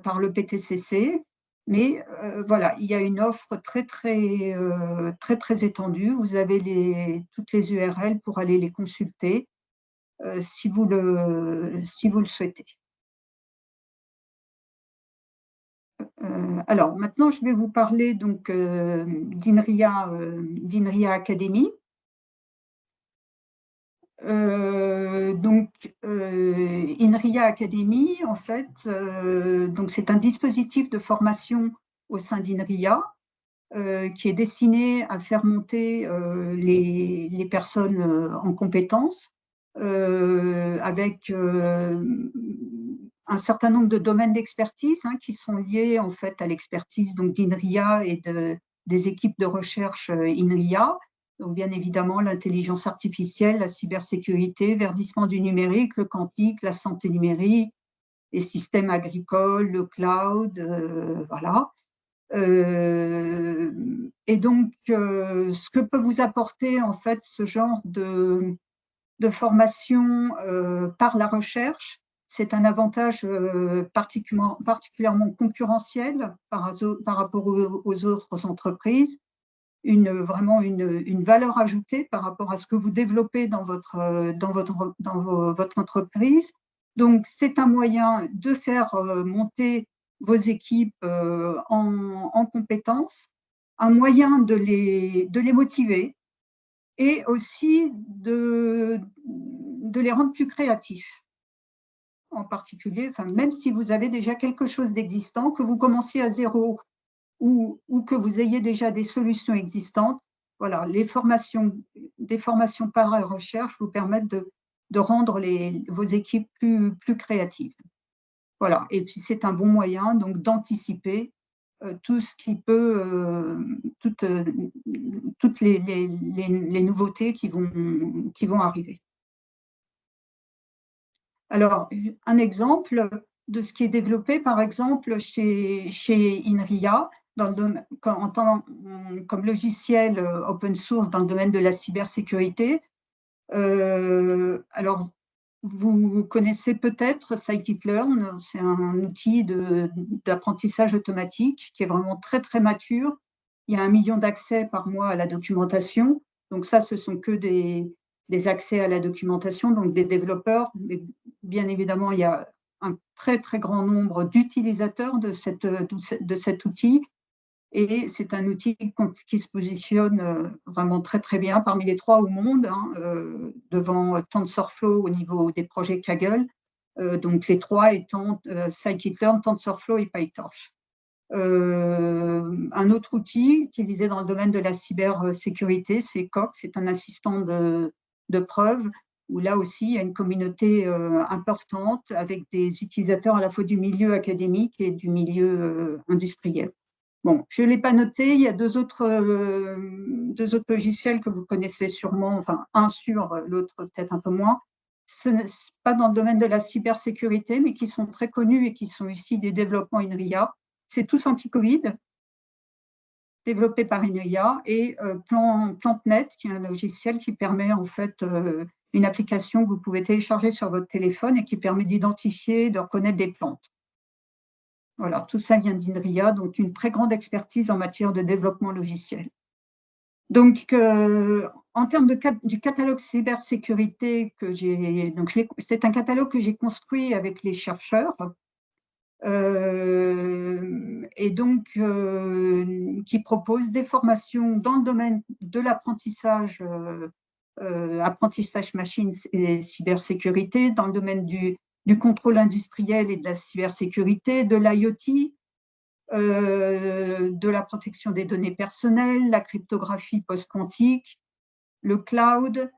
par le PTCC, mais voilà, il y a une offre très, très étendue. Vous avez toutes les URL pour aller les consulter si vous le souhaitez. Alors, maintenant, je vais vous parler donc d'INRIA Academy. Donc, INRIA Academy, en fait, donc c'est un dispositif de formation au sein d'INRIA qui est destiné à faire monter les personnes en compétences avec un certain nombre de domaines d'expertise qui sont liés en fait à l'expertise d'INRIA et des équipes de recherche INRIA. Donc, bien évidemment, l'intelligence artificielle, la cybersécurité, verdissement du numérique, le quantique, la santé numérique, les systèmes agricoles, le cloud, voilà. Et donc, ce que peut vous apporter, en fait, ce genre de formation par la recherche, c'est un avantage particulièrement concurrentiel par rapport aux autres entreprises. Vraiment une valeur ajoutée par rapport à ce que vous développez dans votre entreprise. Donc, c'est un moyen de faire monter vos équipes en compétences, un moyen de les motiver et aussi de les rendre plus créatifs. En particulier, enfin, même si vous avez déjà quelque chose d'existant, que vous commenciez à zéro ou que vous ayez déjà des solutions existantes, voilà, des formations par la recherche vous permettent de rendre vos équipes plus créatives. Voilà, et puis c'est un bon moyen donc d'anticiper tout ce qui peut, toutes les nouveautés qui vont arriver. Alors, un exemple de ce qui est développé, par exemple, chez INRIA, comme logiciel open source dans le domaine de la cybersécurité. Alors, vous connaissez peut-être Scikit-learn, c'est un outil d'apprentissage automatique qui est vraiment très, très mature. Il y a 1 million d'accès par mois à la documentation. Donc ça, ce sont que des accès à la documentation, donc des développeurs. Mais bien évidemment, il y a un très, très grand nombre d'utilisateurs de cet outil. Et c'est un outil qui se positionne vraiment très, très bien parmi les 3 au monde, devant TensorFlow au niveau des projets Kaggle. Donc les 3 étant Scikit-learn, TensorFlow et PyTorch. Un autre outil utilisé dans le domaine de la cybersécurité, c'est Coq, c'est un assistant de preuve, où là aussi il y a une communauté importante avec des utilisateurs à la fois du milieu académique et du milieu industriel. Bon, je ne l'ai pas noté, il y a deux autres logiciels que vous connaissez sûrement, enfin un sûr, l'autre peut-être un peu moins. Ce n'est pas dans le domaine de la cybersécurité, mais qui sont très connus et qui sont issus des développements INRIA. C'est tous anti-Covid, développés par INRIA, et PlantNet, qui est un logiciel qui permet en fait une application que vous pouvez télécharger sur votre téléphone et qui permet d'identifier, de reconnaître des plantes. Voilà, tout ça vient d'INRIA, donc une très grande expertise en matière de développement logiciel. Donc, en termes du catalogue cybersécurité c'est un catalogue que j'ai construit avec les chercheurs et donc qui propose des formations dans le domaine de l'apprentissage, apprentissage machines et cybersécurité, dans le domaine du contrôle industriel et de la cybersécurité, de l'IoT, de la protection des données personnelles, la cryptographie post-quantique, le cloud,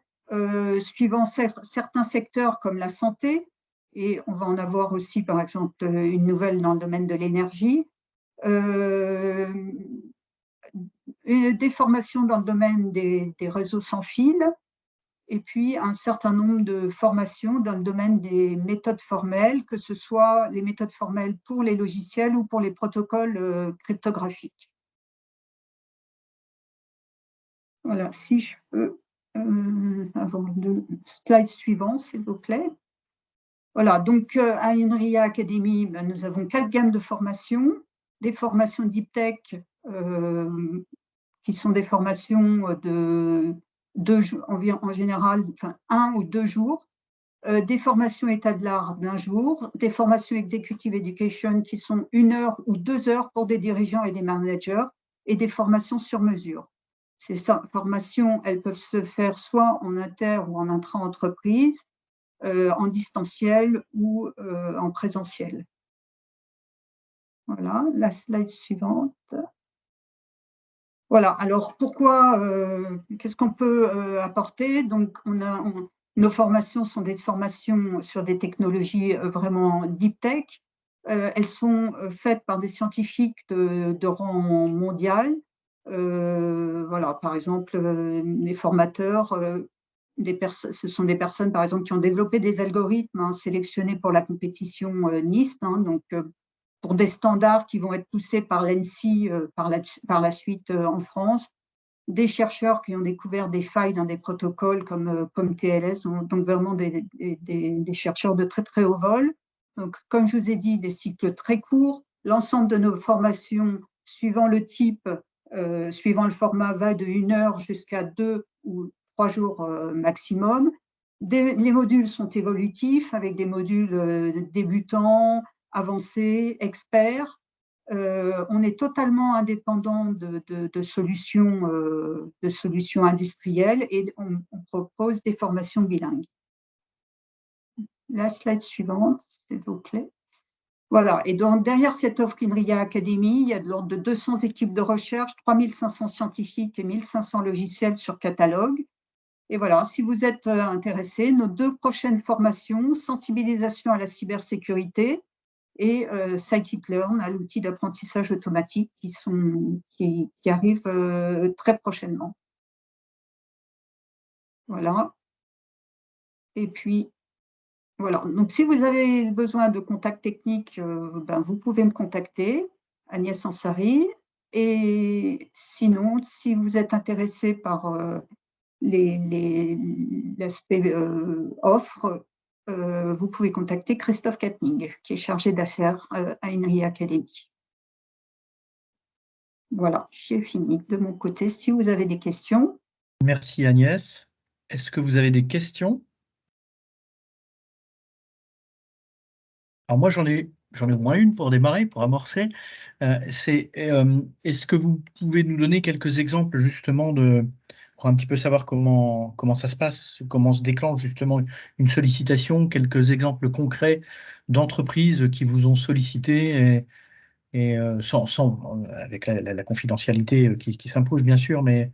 suivant certains secteurs comme la santé, et on va en avoir aussi par exemple une nouvelle dans le domaine de l'énergie, des formations dans le domaine des réseaux sans fil, et puis un certain nombre de formations dans le domaine des méthodes formelles, que ce soit les méthodes formelles pour les logiciels ou pour les protocoles cryptographiques. Voilà, si je peux avoir le slide suivant, s'il vous plaît. Voilà, donc à INRIA Academy, nous avons 4 gammes de formations, des formations Deep Tech, qui sont des formations en général, enfin 1 ou 2 jours, des formations état de l'art d'1 jour, des formations executive education qui sont 1 heure ou 2 heures pour des dirigeants et des managers, et des formations sur mesure. Ces formations, elles peuvent se faire soit en inter ou en intra-entreprise, en distanciel ou en présentiel. Voilà, la slide suivante. Voilà, alors pourquoi, qu'est-ce qu'on peut apporter? Donc, nos formations sont des formations sur des technologies vraiment deep tech. Elles sont faites par des scientifiques de rang mondial. Voilà, par exemple, les formateurs, ce sont des personnes, par exemple, qui ont développé des algorithmes sélectionnés pour la compétition NIST, donc pour des standards qui vont être poussés par l'ENSI par la suite en France, des chercheurs qui ont découvert des failles dans des protocoles comme TLS, donc vraiment des chercheurs de très très haut vol. Donc, comme je vous ai dit, des cycles très courts. L'ensemble de nos formations, suivant le type, suivant le format, va de 1 heure jusqu'à 2 ou 3 jours maximum. Les modules sont évolutifs avec des modules débutants, avancés, experts. On est totalement indépendant de solutions industrielles et on propose des formations bilingues. La slide suivante, s'il vous plaît. Voilà, et donc derrière cette offre INRIA Academy, il y a de l'ordre de 200 équipes de recherche, 3500 scientifiques et 1500 logiciels sur catalogue. Et voilà, si vous êtes intéressé, nos 2 prochaines formations, sensibilisation à la cybersécurité et Scikit-learn, à l'outil d'apprentissage automatique qui arrivent très prochainement. Voilà. Et puis, voilà. Donc, si vous avez besoin de contacts techniques, vous pouvez me contacter, Agnès Ansari. Et sinon, si vous êtes intéressé par l'aspect offre, vous pouvez contacter Christophe Katning, qui est chargé d'affaires à INRIA Academy. Voilà, j'ai fini de mon côté. Si vous avez des questions. Merci Agnès. Est-ce que vous avez des questions? Alors moi, j'en ai au moins une pour démarrer, pour amorcer. Est-ce que vous pouvez nous donner quelques exemples justement pour un petit peu savoir comment ça se passe, comment se déclenche justement une sollicitation, quelques exemples concrets d'entreprises qui vous ont sollicité et avec la confidentialité qui s'impose bien sûr, mais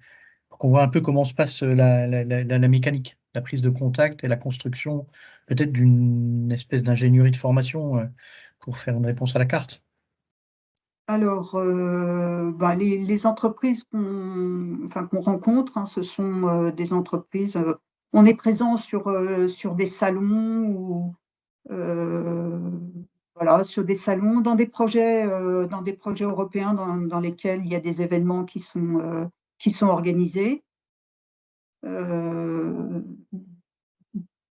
pour qu'on voit un peu comment se passe la mécanique, la prise de contact et la construction peut-être d'une espèce d'ingénierie de formation pour faire une réponse à la carte. Alors, les entreprises qu'on rencontre, hein, ce sont des entreprises. On est présent sur des salons ou voilà, sur des salons, dans des projets européens dans lesquels il y a des événements qui sont organisés.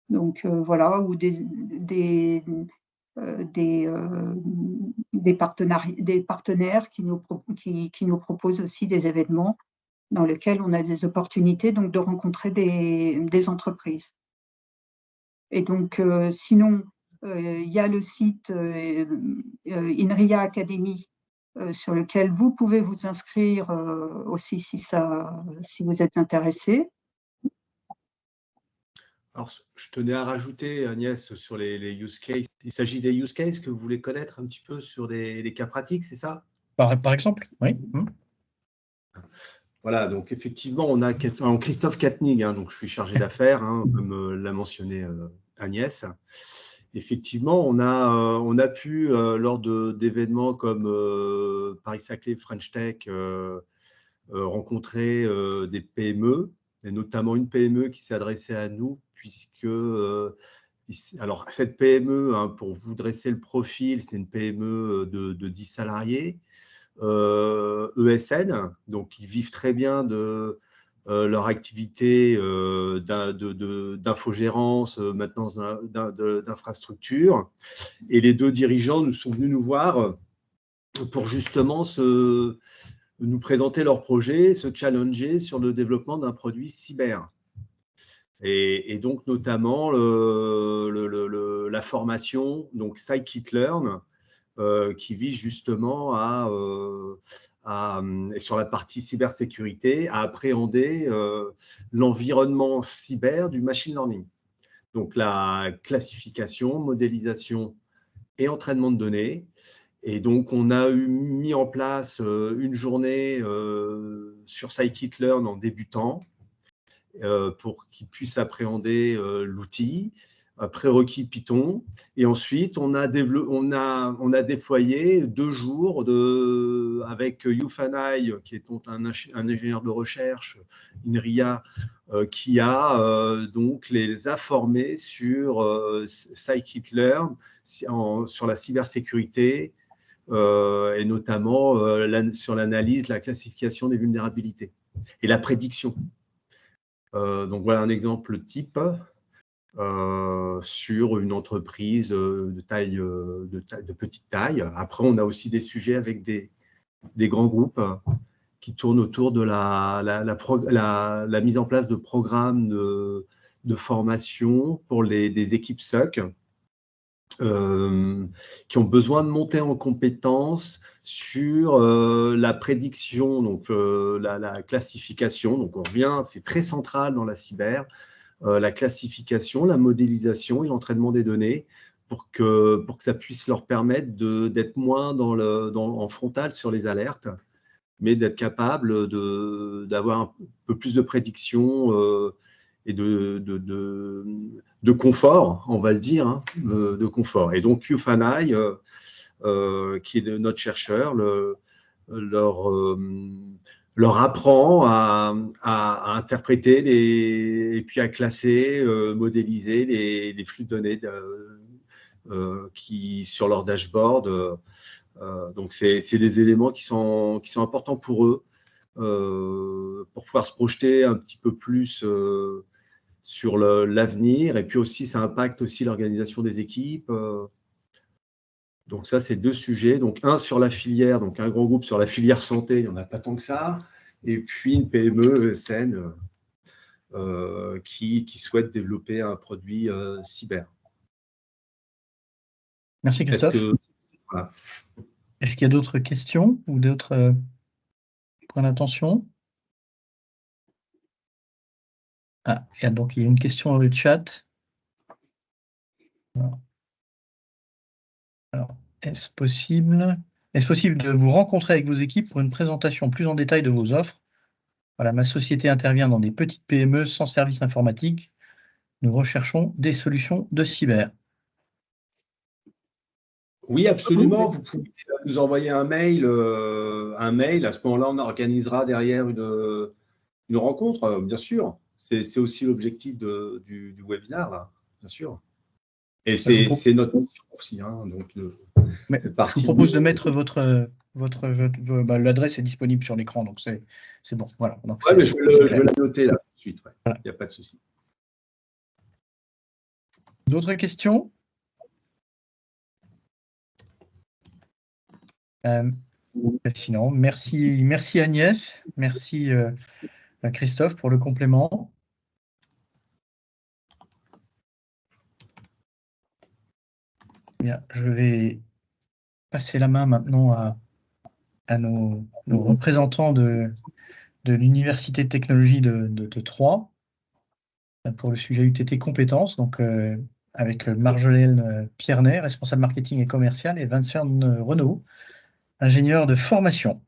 Donc voilà, ou des partenaires qui nous proposent aussi des événements dans lesquels on a des opportunités donc de rencontrer des entreprises. Et donc sinon, il y a le site INRIA Academy sur lequel vous pouvez vous inscrire aussi si vous êtes intéressé. Alors, je tenais à rajouter, Agnès, sur les use cases. Il s'agit des use cases que vous voulez connaître un petit peu sur des cas pratiques, c'est ça? Par exemple, oui. Voilà, donc effectivement, on a Christophe Katning, hein, donc je suis chargé d'affaires, hein, comme l'a mentionné Agnès. Effectivement, on a pu, lors d'événements comme Paris-Saclay, French Tech, rencontrer des PME, et notamment une PME qui s'est adressée à nous, puisque alors cette PME, hein, pour vous dresser le profil, c'est une PME de 10 salariés, ESN, donc ils vivent très bien de leur activité d'infogérance, maintenance d'infrastructures. Et les 2 dirigeants nous sont venus nous voir pour justement nous présenter leur projet, se challenger sur le développement d'un produit cyber. Et donc, notamment, la formation, donc Scikit-learn, qui vise justement sur la partie cybersécurité, à appréhender l'environnement cyber du machine learning. Donc, la classification, modélisation et entraînement de données. Et donc, on a mis en place une journée sur Scikit-learn en débutant pour qu'ils puissent appréhender l'outil, prérequis Python. Et ensuite, on a déployé 2 jours avec Youfanai, qui est un ingénieur de recherche, INRIA, qui donc les a formés sur Scikit-learn, sur la cybersécurité, et notamment sur l'analyse, la classification des vulnérabilités et la prédiction. Donc voilà un exemple type sur une entreprise de petite taille. Après, on a aussi des sujets avec des grands groupes qui tournent autour de la mise en place de programmes de formation pour des équipes SOC, qui ont besoin de monter en compétences sur la prédiction, donc la classification. Donc on revient, c'est très central dans la cyber, la classification, la modélisation et l'entraînement des données pour que ça puisse leur permettre d'être moins en frontal sur les alertes, mais d'être capable d'avoir un peu plus de prédiction et de confort, on va le dire, hein, de confort. Et donc, Yufanai, qui est notre chercheur, leur apprend à interpréter et puis à classer, modéliser les flux de données qui sur leur dashboard. Donc, c'est des éléments qui sont importants pour eux pour pouvoir se projeter un petit peu plus sur l'avenir. Et puis aussi, ça impacte aussi l'organisation des équipes. Donc ça, c'est 2 sujets. Donc un sur la filière, donc un gros groupe sur la filière santé, il n'y en a pas tant que ça. Et puis une PME ESN qui souhaite développer un produit cyber. Merci Christophe. Voilà. Est-ce qu'il y a d'autres questions ou d'autres points d'attention? Ah, donc il y a une question dans le chat. Alors, est-ce possible de vous rencontrer avec vos équipes pour une présentation plus en détail de vos offres? Voilà, ma société intervient dans des petites PME sans service informatique. Nous recherchons des solutions de cyber. Oui, absolument. Vous pouvez nous envoyer un mail. À ce moment-là, on organisera derrière une rencontre, bien sûr. C'est aussi l'objectif du webinaire, là, bien sûr. Et c'est notre mission aussi. Hein, donc, je vous propose de mettre l'adresse est disponible sur l'écran, donc c'est bon. Voilà. Oui, mais je vais la noter là tout de suite. Il n'y a pas de souci. D'autres questions? Sinon, merci Agnès, merci Christophe pour le complément. Bien, je vais passer la main maintenant à nos représentants de l'Université de technologie de Troyes pour le sujet UTT compétences, donc avec Marjolaine Pierney, responsable marketing et commercial, et Vincent Renaud, ingénieur de formation.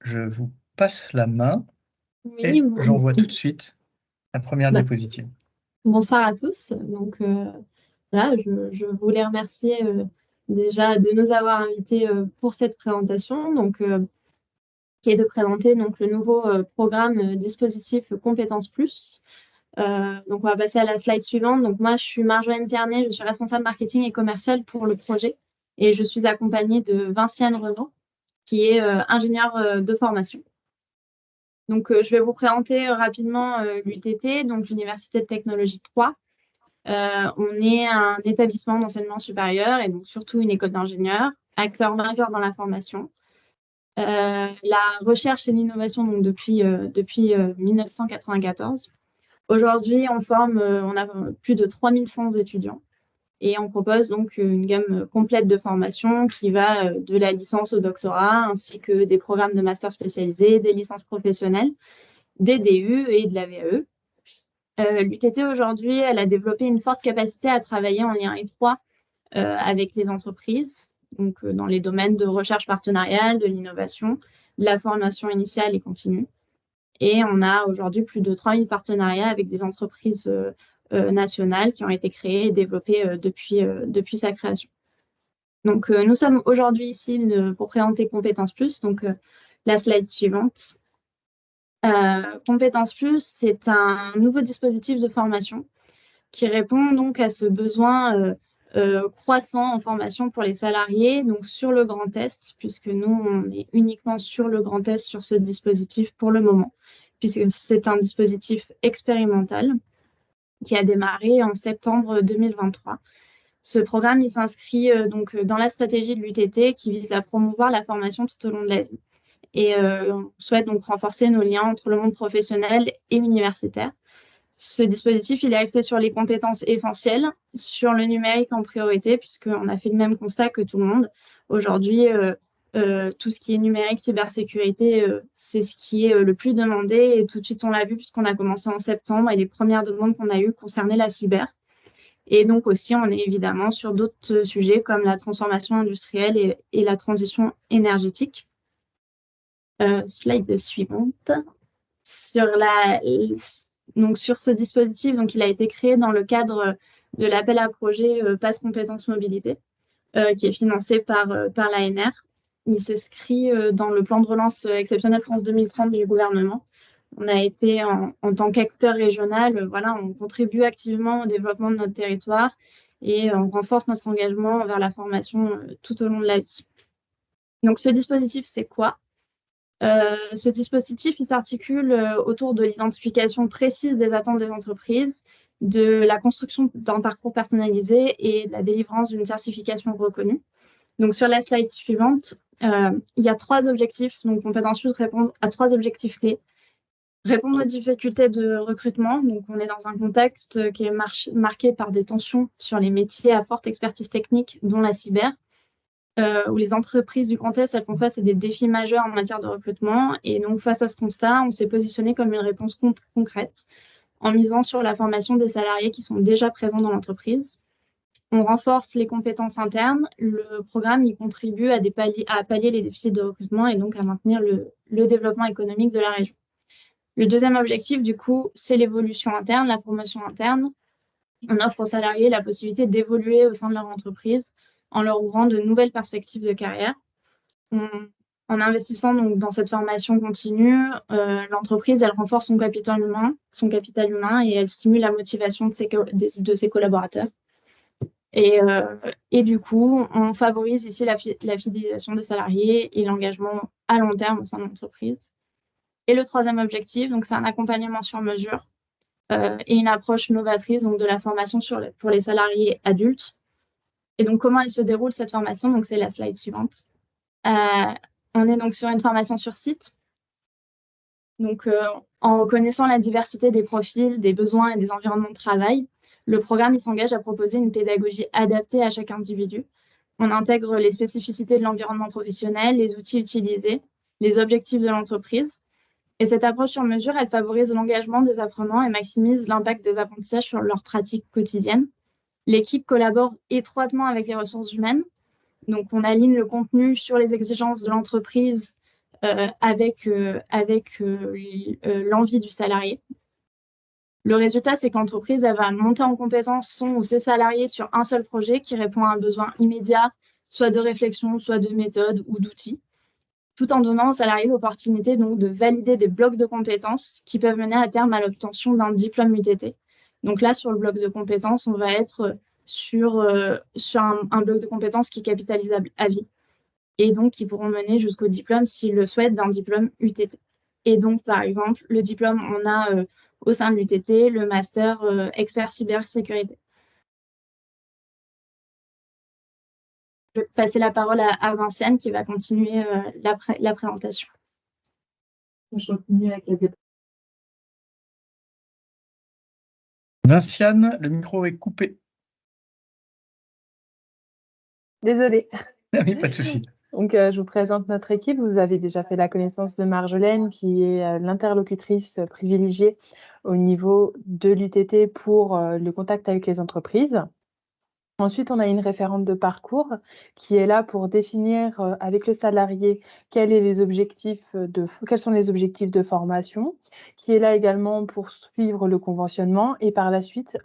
Je vous passe la main et j'envoie tout de suite la première diapositive. Bonsoir à tous. Donc, voilà, je voulais remercier déjà de nous avoir invités pour cette présentation, donc, qui est de présenter donc, le nouveau programme dispositif Compétences Plus. Donc, on va passer à la slide suivante. Donc, moi, je suis Marjolaine Pierney, je suis responsable marketing et commercial pour le projet et je suis accompagnée de Vinciane Renaud, qui est ingénieure de formation. Donc, je vais vous présenter rapidement l'UTT, donc l'Université de technologie de Troyes. On est un établissement d'enseignement supérieur et donc surtout une école d'ingénieurs, acteur majeur dans la formation. La recherche et l'innovation donc depuis 1994. Aujourd'hui, on a plus de 3100 étudiants et on propose donc une gamme complète de formation qui va de la licence au doctorat ainsi que des programmes de master spécialisés, des licences professionnelles, des DU et de la VAE. L'UTT aujourd'hui, elle a développé une forte capacité à travailler en lien étroit avec les entreprises, donc dans les domaines de recherche partenariale, de l'innovation, de la formation initiale et continue. Et on a aujourd'hui plus de 3000 partenariats avec des entreprises nationales qui ont été créées et développées depuis sa création. Donc, nous sommes aujourd'hui ici pour présenter Compétences Plus, donc la slide suivante. Compétences Plus, c'est un nouveau dispositif de formation qui répond donc à ce besoin croissant en formation pour les salariés, donc sur le Grand Est, puisque nous, on est uniquement sur le Grand Est sur ce dispositif pour le moment, puisque c'est un dispositif expérimental qui a démarré en septembre 2023. Ce programme, il s'inscrit donc dans la stratégie de l'UTT qui vise à promouvoir la formation tout au long de la vie. Et on souhaite donc renforcer nos liens entre le monde professionnel et universitaire. Ce dispositif, il est axé sur les compétences essentielles, sur le numérique en priorité, puisqu'on a fait le même constat que tout le monde. Aujourd'hui, tout ce qui est numérique, cybersécurité, c'est ce qui est le plus demandé. Et tout de suite, on l'a vu puisqu'on a commencé en septembre et les premières demandes qu'on a eues concernaient la cyber. Et donc aussi, on est évidemment sur d'autres sujets comme la transformation industrielle et la transition énergétique. Slide suivante. Donc sur ce dispositif, donc, il a été créé dans le cadre de l'appel à projet Pass Compétences Mobilité, qui est financé par l'ANR. Il s'inscrit dans le plan de relance exceptionnel France 2030 du gouvernement. On a été, en tant qu'acteur régional, voilà, on contribue activement au développement de notre territoire et on renforce notre engagement vers la formation tout au long de la vie. Donc ce dispositif, c'est quoi ? Ce dispositif, il s'articule autour de l'identification précise des attentes des entreprises, de la construction d'un parcours personnalisé et de la délivrance d'une certification reconnue. Donc, sur la slide suivante, il y a 3 objectifs. Donc, Compétences Plus répond à 3 objectifs clés. Répondre aux difficultés de recrutement. Donc, on est dans un contexte qui est marqué par des tensions sur les métiers à forte expertise technique, dont la cyber. Où les entreprises du Grand Est, elles font face à des défis majeurs en matière de recrutement. Et donc, face à ce constat, on s'est positionné comme une réponse concrète en misant sur la formation des salariés qui sont déjà présents dans l'entreprise. On renforce les compétences internes. Le programme y contribue à pallier les déficits de recrutement et donc à maintenir le développement économique de la région. Le deuxième objectif, du coup, c'est l'évolution interne, la promotion interne. On offre aux salariés la possibilité d'évoluer au sein de leur entreprise en leur ouvrant de nouvelles perspectives de carrière. En investissant donc dans cette formation continue, l'entreprise, elle renforce son capital humain et elle stimule la motivation de ses collaborateurs. Et du coup, on favorise ici la fidélisation des salariés et l'engagement à long terme au sein de l'entreprise. Et le troisième objectif, donc c'est un accompagnement sur mesure et une approche novatrice donc de la formation pour les salariés adultes. Et donc, comment elle se déroule cette formation? Donc, c'est la slide suivante. On est donc sur une formation sur site. Donc, en reconnaissant la diversité des profils, des besoins et des environnements de travail, le programme s'engage à proposer une pédagogie adaptée à chaque individu. On intègre les spécificités de l'environnement professionnel, les outils utilisés, les objectifs de l'entreprise. Et cette approche sur mesure, elle favorise l'engagement des apprenants et maximise l'impact des apprentissages sur leurs pratiques quotidiennes. L'équipe collabore étroitement avec les ressources humaines. Donc, on aligne le contenu sur les exigences de l'entreprise avec l'envie du salarié. Le résultat, c'est que l'entreprise va monter en compétence son ou ses salariés sur un seul projet qui répond à un besoin immédiat, soit de réflexion, soit de méthode ou d'outils, tout en donnant aux salariés l'opportunité donc de valider des blocs de compétences qui peuvent mener à terme à l'obtention d'un diplôme UTT. Donc là, sur le bloc de compétences, on va être sur un bloc de compétences qui est capitalisable à vie et donc qui pourront mener jusqu'au diplôme, s'ils le souhaitent, d'un diplôme UTT. Et donc, par exemple, le diplôme, on a au sein de l'UTT le master expert cybersécurité. Je vais passer la parole à Vinciane qui va continuer la présentation. Je continue avec la diapositive. Vinciane, le micro est coupé. Désolée. Oui, pas de souci. Donc, je vous présente notre équipe. Vous avez déjà fait la connaissance de Marjolaine, qui est l'interlocutrice privilégiée au niveau de l'UTT pour le contact avec les entreprises. Ensuite, on a une référente de parcours qui est là pour définir avec le salarié quels sont les objectifs de formation, qui est là également pour suivre le conventionnement et par la suite,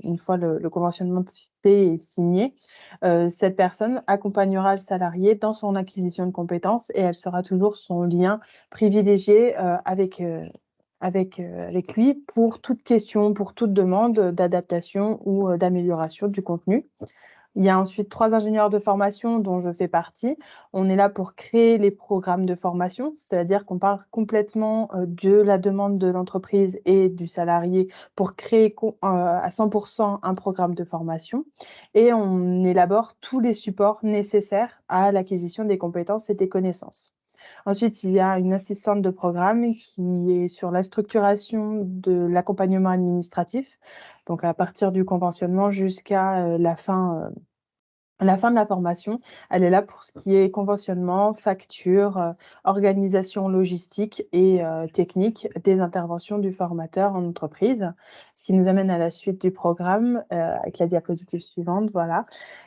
une fois le conventionnement fait et signé, cette personne accompagnera le salarié dans son acquisition de compétences et elle sera toujours son lien privilégié avec lui pour toute question, pour toute demande d'adaptation ou d'amélioration du contenu. Il y a ensuite 3 ingénieurs de formation dont je fais partie. On est là pour créer les programmes de formation, c'est-à-dire qu'on part complètement de la demande de l'entreprise et du salarié pour créer à 100% un programme de formation. Et on élabore tous les supports nécessaires à l'acquisition des compétences et des connaissances. Ensuite, il y a une assistante de programme qui est sur la structuration de l'accompagnement administratif, donc à partir du conventionnement jusqu'à la fin de la formation. Elle est là pour ce qui est conventionnement, facture, organisation logistique et technique des interventions du formateur en entreprise. Ce qui nous amène à la suite du programme avec la diapositive suivante. Voilà.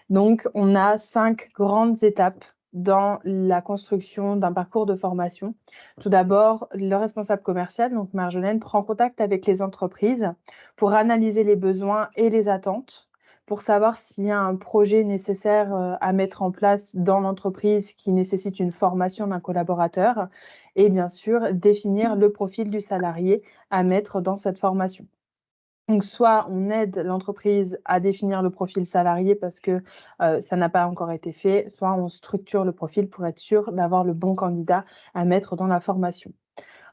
Donc, on a 5 grandes étapes dans la construction d'un parcours de formation. Tout d'abord, le responsable commercial, donc Marjolaine, prend contact avec les entreprises pour analyser les besoins et les attentes, pour savoir s'il y a un projet nécessaire à mettre en place dans l'entreprise qui nécessite une formation d'un collaborateur et bien sûr définir le profil du salarié à mettre dans cette formation. Donc, soit on aide l'entreprise à définir le profil salarié parce que ça n'a pas encore été fait, soit on structure le profil pour être sûr d'avoir le bon candidat à mettre dans la formation.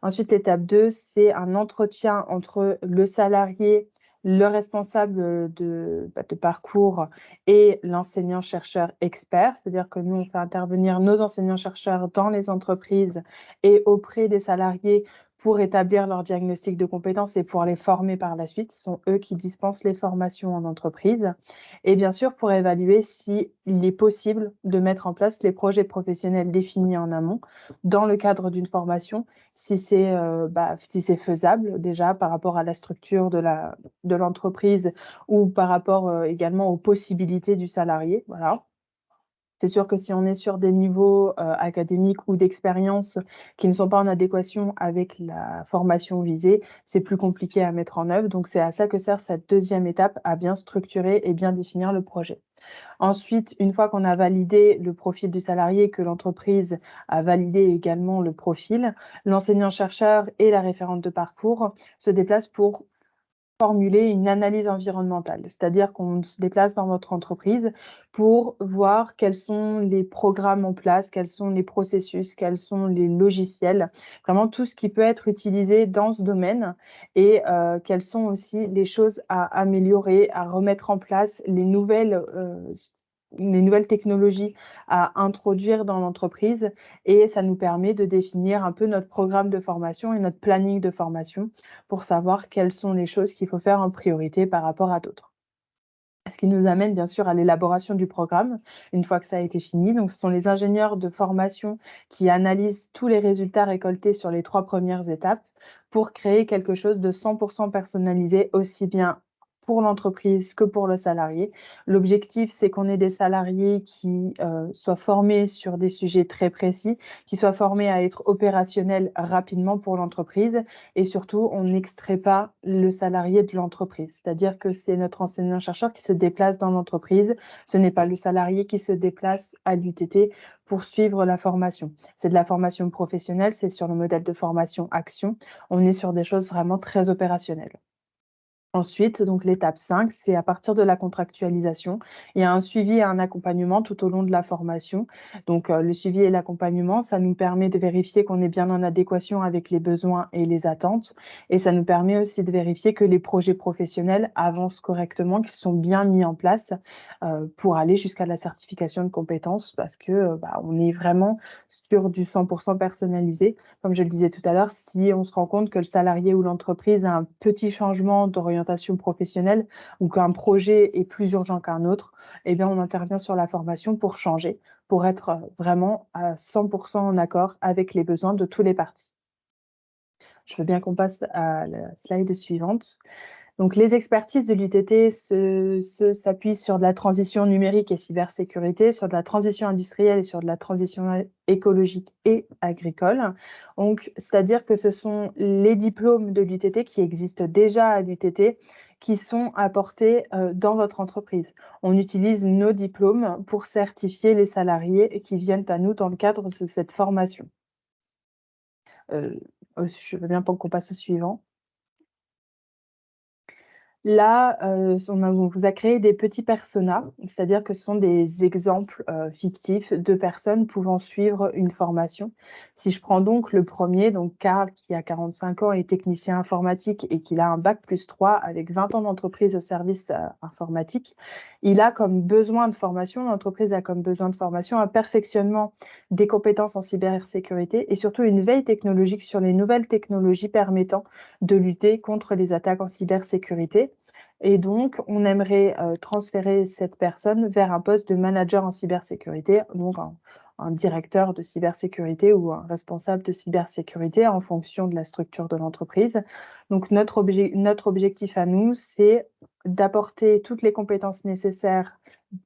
Ensuite, l'étape 2, c'est un entretien entre le salarié, le responsable de parcours et l'enseignant-chercheur expert. C'est-à-dire que nous, on fait intervenir nos enseignants-chercheurs dans les entreprises et auprès des salariés pour établir leur diagnostic de compétences et pour les former par la suite. Ce sont eux qui dispensent les formations en entreprise. Et bien sûr, pour évaluer s'il est possible de mettre en place les projets professionnels définis en amont dans le cadre d'une formation, si c'est faisable déjà par rapport à la structure de l'entreprise ou par rapport également aux possibilités du salarié. Voilà. C'est sûr que si on est sur des niveaux académiques ou d'expérience qui ne sont pas en adéquation avec la formation visée, c'est plus compliqué à mettre en œuvre. Donc, c'est à ça que sert cette deuxième étape, à bien structurer et bien définir le projet. Ensuite, une fois qu'on a validé le profil du salarié, que l'entreprise a validé également le profil, l'enseignant-chercheur et la référente de parcours se déplacent pour formuler une analyse environnementale, c'est-à-dire qu'on se déplace dans notre entreprise pour voir quels sont les programmes en place, quels sont les processus, quels sont les logiciels, vraiment tout ce qui peut être utilisé dans ce domaine et quelles sont aussi les choses à améliorer, à remettre en place, les nouvelles technologies à introduire dans l'entreprise et ça nous permet de définir un peu notre programme de formation et notre planning de formation pour savoir quelles sont les choses qu'il faut faire en priorité par rapport à d'autres. Ce qui nous amène bien sûr à l'élaboration du programme, une fois que ça a été fini. Donc, ce sont les ingénieurs de formation qui analysent tous les résultats récoltés sur les 3 premières étapes pour créer quelque chose de 100% personnalisé, aussi bien pour l'entreprise que pour le salarié. L'objectif, c'est qu'on ait des salariés qui soient formés sur des sujets très précis, qui soient formés à être opérationnels rapidement pour l'entreprise et surtout, on n'extrait pas le salarié de l'entreprise. C'est-à-dire que c'est notre enseignant-chercheur qui se déplace dans l'entreprise, ce n'est pas le salarié qui se déplace à l'UTT pour suivre la formation. C'est de la formation professionnelle, c'est sur le modèle de formation action. On est sur des choses vraiment très opérationnelles. Ensuite, donc l'étape 5, c'est à partir de la contractualisation. Il y a un suivi et un accompagnement tout au long de la formation. Donc, le suivi et l'accompagnement, ça nous permet de vérifier qu'on est bien en adéquation avec les besoins et les attentes. Et ça nous permet aussi de vérifier que les projets professionnels avancent correctement, qu'ils sont bien mis en place pour aller jusqu'à la certification de compétences parce que on est vraiment sur du 100% personnalisé. Comme je le disais tout à l'heure, si on se rend compte que le salarié ou l'entreprise a un petit changement d'orientation professionnelle ou qu'un projet est plus urgent qu'un autre, eh bien, on intervient sur la formation pour changer, pour être vraiment à 100% en accord avec les besoins de tous les parties. Je veux bien qu'on passe à la slide suivante. Donc, les expertises de l'UTT s'appuient sur de la transition numérique et cybersécurité, sur de la transition industrielle et sur de la transition écologique et agricole. Donc, c'est-à-dire que ce sont les diplômes de l'UTT qui existent déjà à l'UTT qui sont apportés dans votre entreprise. On utilise nos diplômes pour certifier les salariés qui viennent à nous dans le cadre de cette formation. Je veux bien qu'on passe au suivant. Là, on vous a créé des petits personas, c'est-à-dire que ce sont des exemples fictifs de personnes pouvant suivre une formation. Si je prends donc le premier, donc Karl, qui a 45 ans, est technicien informatique et qu'il a un bac+3 avec 20 ans d'entreprise au service informatique, il a comme besoin de formation, l'entreprise a comme besoin de formation un perfectionnement des compétences en cybersécurité et surtout une veille technologique sur les nouvelles technologies permettant de lutter contre les attaques en cybersécurité. Et donc, on aimerait transférer cette personne vers un poste de manager en cybersécurité, donc un directeur de cybersécurité ou un responsable de cybersécurité en fonction de la structure de l'entreprise. Donc, notre objectif à nous, c'est d'apporter toutes les compétences nécessaires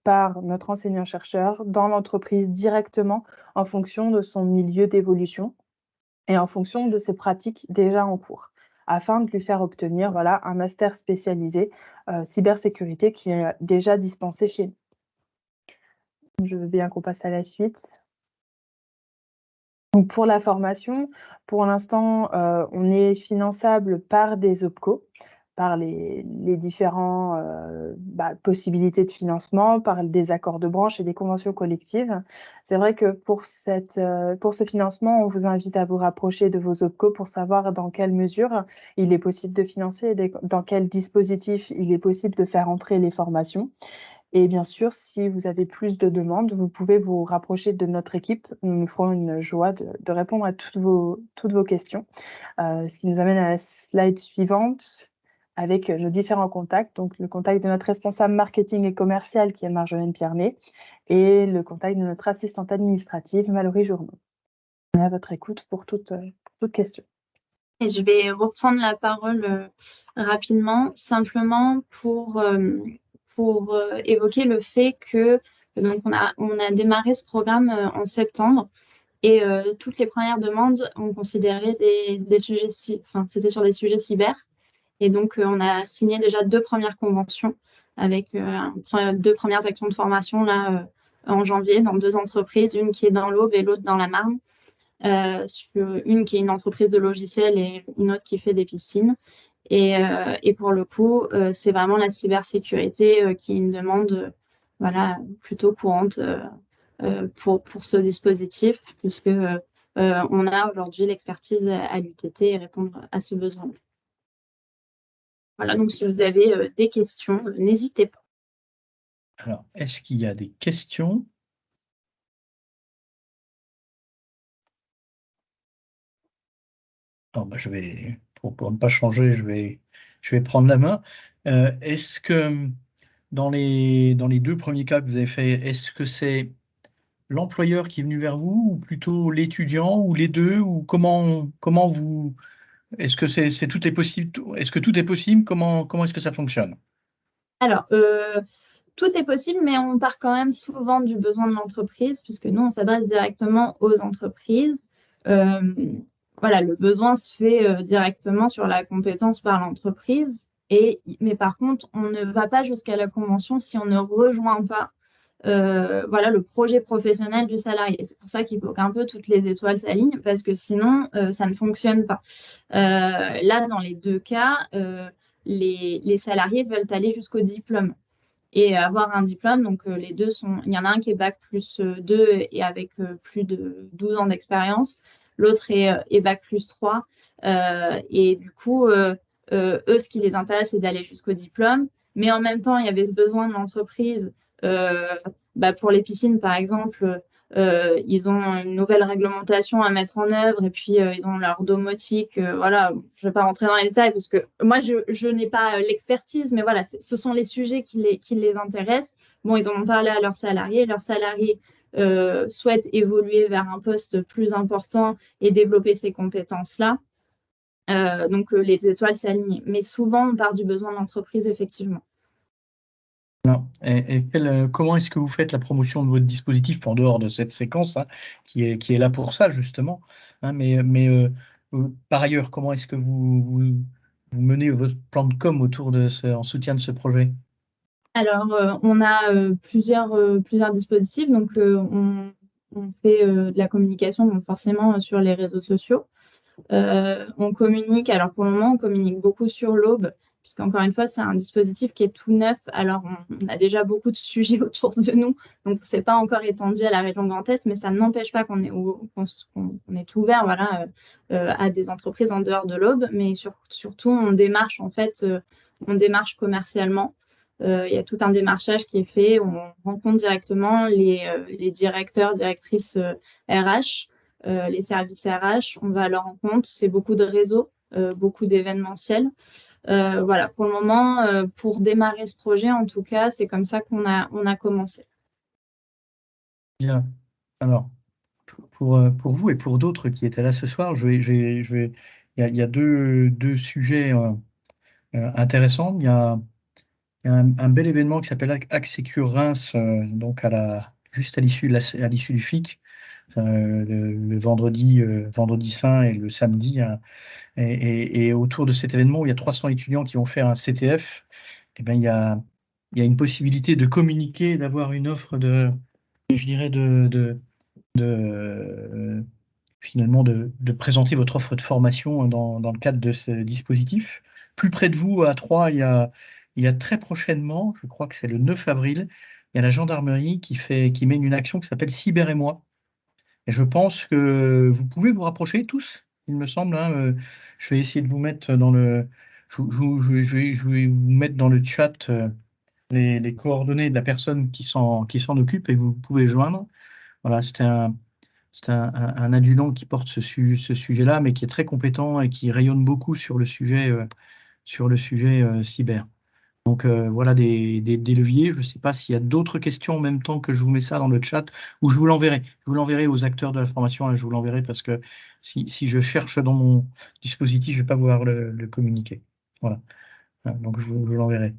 par notre enseignant-chercheur dans l'entreprise directement en fonction de son milieu d'évolution et en fonction de ses pratiques déjà en cours, afin de lui faire obtenir voilà, un master spécialisé cybersécurité qui est déjà dispensé chez nous. Je veux bien qu'on passe à la suite. Donc pour la formation, pour l'instant, on est finançable par des OPCO, par les différentes possibilités de financement, par des accords de branche et des conventions collectives. C'est vrai que pour ce financement, on vous invite à vous rapprocher de vos OPCO pour savoir dans quelle mesure il est possible de financer et dans quel dispositif il est possible de faire entrer les formations. Et bien sûr, si vous avez plus de demandes, vous pouvez vous rapprocher de notre équipe. Nous nous ferons une joie de répondre à toutes vos questions. Ce qui nous amène à la slide suivante avec nos différents contacts. Donc, le contact de notre responsable marketing et commercial qui est Marjolaine Piernet et le contact de notre assistante administrative Mallory Journeau. On est à votre écoute pour toute question. Et je vais reprendre la parole rapidement, simplement pour évoquer le fait que donc on a démarré ce programme en septembre et toutes les premières demandes ont considéré des sujets, c'était sur des sujets cyber. Et donc, on a signé déjà 2 premières conventions avec 2 premières actions de formation là en janvier dans 2 entreprises, une qui est dans l'Aube et l'autre dans la Marne. Une qui est une entreprise de logiciels et une autre qui fait des piscines. Et pour le coup, c'est vraiment la cybersécurité qui est une demande voilà, plutôt courante pour ce dispositif, puisque on a aujourd'hui l'expertise à l'UTT et répondre à ce besoin. Voilà, donc si vous avez des questions, n'hésitez pas. Alors, est-ce qu'il y a des questions? Oh, je vais, pour ne pas changer, je vais prendre la main. Est-ce que dans les 2 premiers cas que vous avez fait, est-ce que c'est l'employeur qui est venu vers vous ou plutôt l'étudiant ou les deux ou comment vous est-ce que c'est tout est possible? Est-ce que tout est possible? Comment est-ce que ça fonctionne? Alors, tout est possible, mais on part quand même souvent du besoin de l'entreprise, puisque nous, on s'adresse directement aux entreprises. Voilà, le besoin se fait directement sur la compétence par l'entreprise. Mais par contre, on ne va pas jusqu'à la convention si on ne rejoint pas voilà, le projet professionnel du salarié. C'est pour ça qu'il faut qu'un peu toutes les étoiles s'alignent, parce que sinon, ça ne fonctionne pas. Là, dans les 2 cas, les salariés veulent aller jusqu'au diplôme et avoir un diplôme. Donc, les deux sont... Il y en a un qui est Bac+2 et avec plus de 12 ans d'expérience. L'autre est Bac+3. Et du coup, eux, ce qui les intéresse, c'est d'aller jusqu'au diplôme. Mais en même temps, il y avait ce besoin de l'entreprise. Pour les piscines, par exemple, ils ont une nouvelle réglementation à mettre en œuvre et puis ils ont leur domotique. Voilà, je ne vais pas rentrer dans les détails parce que moi, je n'ai pas l'expertise, mais voilà, ce sont les sujets qui les intéressent. Bon, ils en ont parlé à leurs salariés. Leurs salariés souhaitent évoluer vers un poste plus important et développer ces compétences-là. Donc, les étoiles s'alignent. Mais souvent, on part du besoin de l'entreprise, effectivement. Non. Et comment est-ce que vous faites la promotion de votre dispositif en dehors de cette séquence qui est là pour ça, justement, hein, mais par ailleurs, comment est-ce que vous menez votre plan de com autour en soutien de ce projet? Alors, on a plusieurs dispositifs. Donc, on fait de la communication, donc forcément sur les réseaux sociaux. On communique, alors pour le moment, on communique beaucoup sur l'Aube, puisqu'encore une fois, c'est un dispositif qui est tout neuf. Alors, on a déjà beaucoup de sujets autour de nous, donc c'est pas encore étendu à la région Grand Est, mais ça n'empêche pas qu'on est ouvert, voilà, à des entreprises en dehors de l'Aube, mais surtout, on démarche commercialement. Il y a tout un démarchage qui est fait. On rencontre directement les directeurs, directrices RH, les services RH. On va à leur rencontre. C'est beaucoup de réseaux, beaucoup d'événementiels. Voilà, pour le moment, pour démarrer ce projet, en tout cas, c'est comme ça qu'on a commencé. Bien. Alors, pour vous et pour d'autres qui étaient là ce soir, il y a deux sujets intéressants. Il y a un bel événement qui s'appelle Accsécure Reims, donc juste à l'issue du FIC, le vendredi saint et le samedi. Et autour de cet événement, où il y a 300 étudiants qui vont faire un CTF, eh bien, il y a une possibilité de communiquer, d'avoir une offre je dirais, finalement de présenter votre offre de formation dans le cadre de ce dispositif. Plus près de vous, à Troyes, il y a très prochainement, je crois que c'est le 9 avril, il y a la gendarmerie qui mène une action qui s'appelle Cyber et moi. Et je pense que vous pouvez vous rapprocher tous, il me semble. Hein, je vais essayer de vous mettre je vais vous mettre dans le chat les coordonnées de la personne qui s'en occupe et vous pouvez joindre. Voilà, c'est un adjudant qui porte ce sujet-là, mais qui est très compétent et qui rayonne beaucoup sur le sujet cyber. Donc voilà des leviers. Je ne sais pas s'il y a d'autres questions en même temps que je vous mets ça dans le chat, ou je vous l'enverrai. Je vous l'enverrai aux acteurs de la formation, je vous l'enverrai parce que si je cherche dans mon dispositif, je ne vais pas pouvoir le communiquer. Voilà. Donc je vous l'enverrai.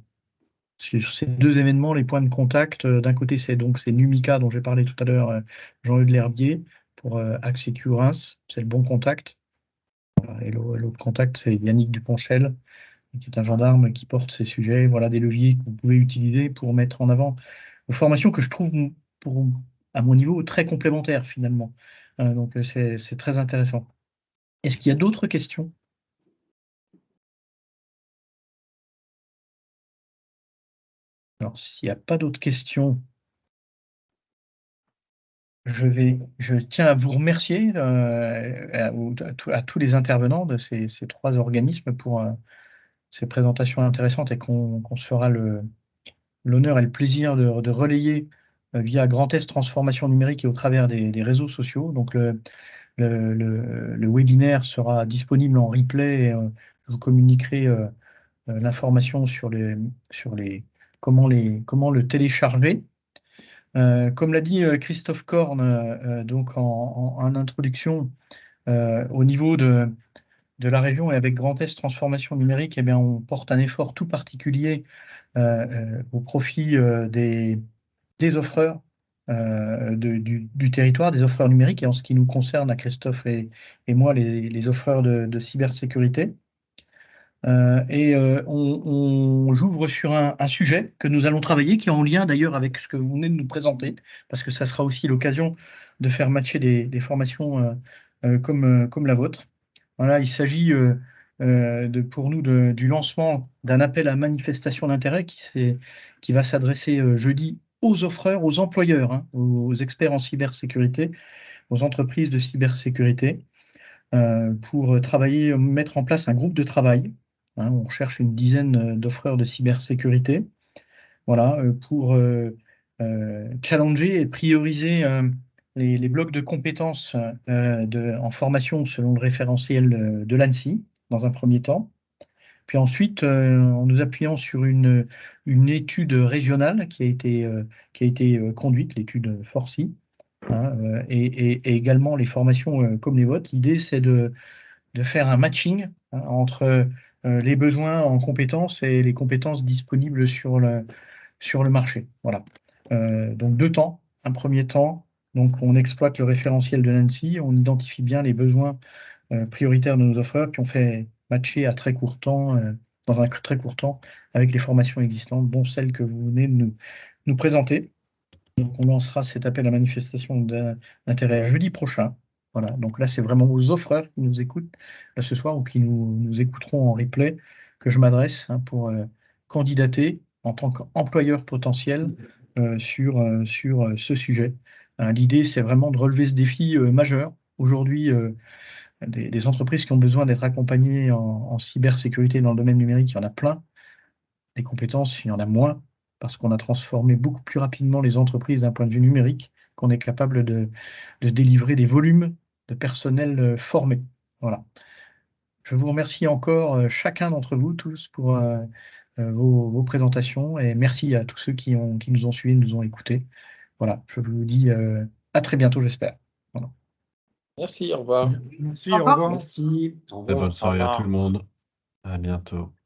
Sur ces deux événements, les points de contact, d'un côté, c'est Numica, dont j'ai parlé tout à l'heure, Jean-Eudes L'Herbier, pour Accsécure Reims, c'est le bon contact. Voilà. Et l'autre contact, c'est Yannick Duponchel, qui est un gendarme qui porte ces sujets. Voilà des leviers que vous pouvez utiliser pour mettre en avant vos formations que je trouve, à mon niveau, très complémentaires finalement. Donc c'est très intéressant. Est-ce qu'il y a d'autres questions ? Alors, s'il n'y a pas d'autres questions, je tiens à vous remercier à tous les intervenants de ces trois organismes pour ces présentations intéressantes et qu'on se fera l'honneur et le plaisir de relayer via Grand Est Transformation Numérique et au travers des réseaux sociaux. Donc le webinaire sera disponible en replay et je vous communiquerai l'information sur comment le télécharger. Comme l'a dit Christophe Korn donc en introduction, au niveau de la région et avec Grand Est Transformation Numérique, eh bien, on porte un effort tout particulier au profit des offreurs du territoire, des offreurs numériques, et en ce qui nous concerne à Christophe et moi, les offreurs de cybersécurité. J'ouvre sur un sujet que nous allons travailler, qui est en lien d'ailleurs avec ce que vous venez de nous présenter, parce que ça sera aussi l'occasion de faire matcher des formations comme la vôtre. Voilà, il s'agit pour nous du lancement d'un appel à manifestation d'intérêt qui va s'adresser jeudi aux offreurs, aux employeurs, hein, aux experts en cybersécurité, aux entreprises de cybersécurité, pour mettre en place un groupe de travail. Hein, on cherche une dizaine d'offreurs de cybersécurité, voilà, pour challenger et prioriser les blocs de compétences en formation selon le référentiel de l'ANSSI, dans un premier temps. Puis ensuite, en nous appuyant sur une étude régionale qui a été conduite, l'étude Forci, hein, et également les formations comme les vôtres. L'idée, c'est de faire un matching, hein, entre les besoins en compétences et les compétences disponibles sur le marché. Voilà. Donc 2 temps. Un premier temps, donc on exploite le référentiel de l'ANSSI, on identifie bien les besoins prioritaires de nos offreurs, puis on fait matcher à très court temps, dans un très court temps, avec les formations existantes, dont celle que vous venez de nous présenter. Donc on lancera cet appel à manifestation d'intérêt jeudi prochain. Voilà, donc là c'est vraiment aux offreurs qui nous écoutent ce soir ou qui nous écouteront en replay que je m'adresse pour candidater en tant qu'employeur potentiel sur ce sujet. L'idée, c'est vraiment de relever ce défi majeur. Aujourd'hui, des entreprises qui ont besoin d'être accompagnées en cybersécurité dans le domaine numérique, il y en a plein. Des compétences, il y en a moins, parce qu'on a transformé beaucoup plus rapidement les entreprises d'un point de vue numérique, qu'on est capable de délivrer des volumes de personnel formé. Voilà. Je vous remercie encore chacun d'entre vous tous pour vos présentations et merci à tous ceux qui nous ont suivis, nous ont écoutés. Voilà, je vous dis à très bientôt, j'espère. Voilà. Merci, au revoir. Merci, Au au revoir. revoir. Merci. Au Très revoir. bonne soirée Au à revoir. tout le monde. À bientôt.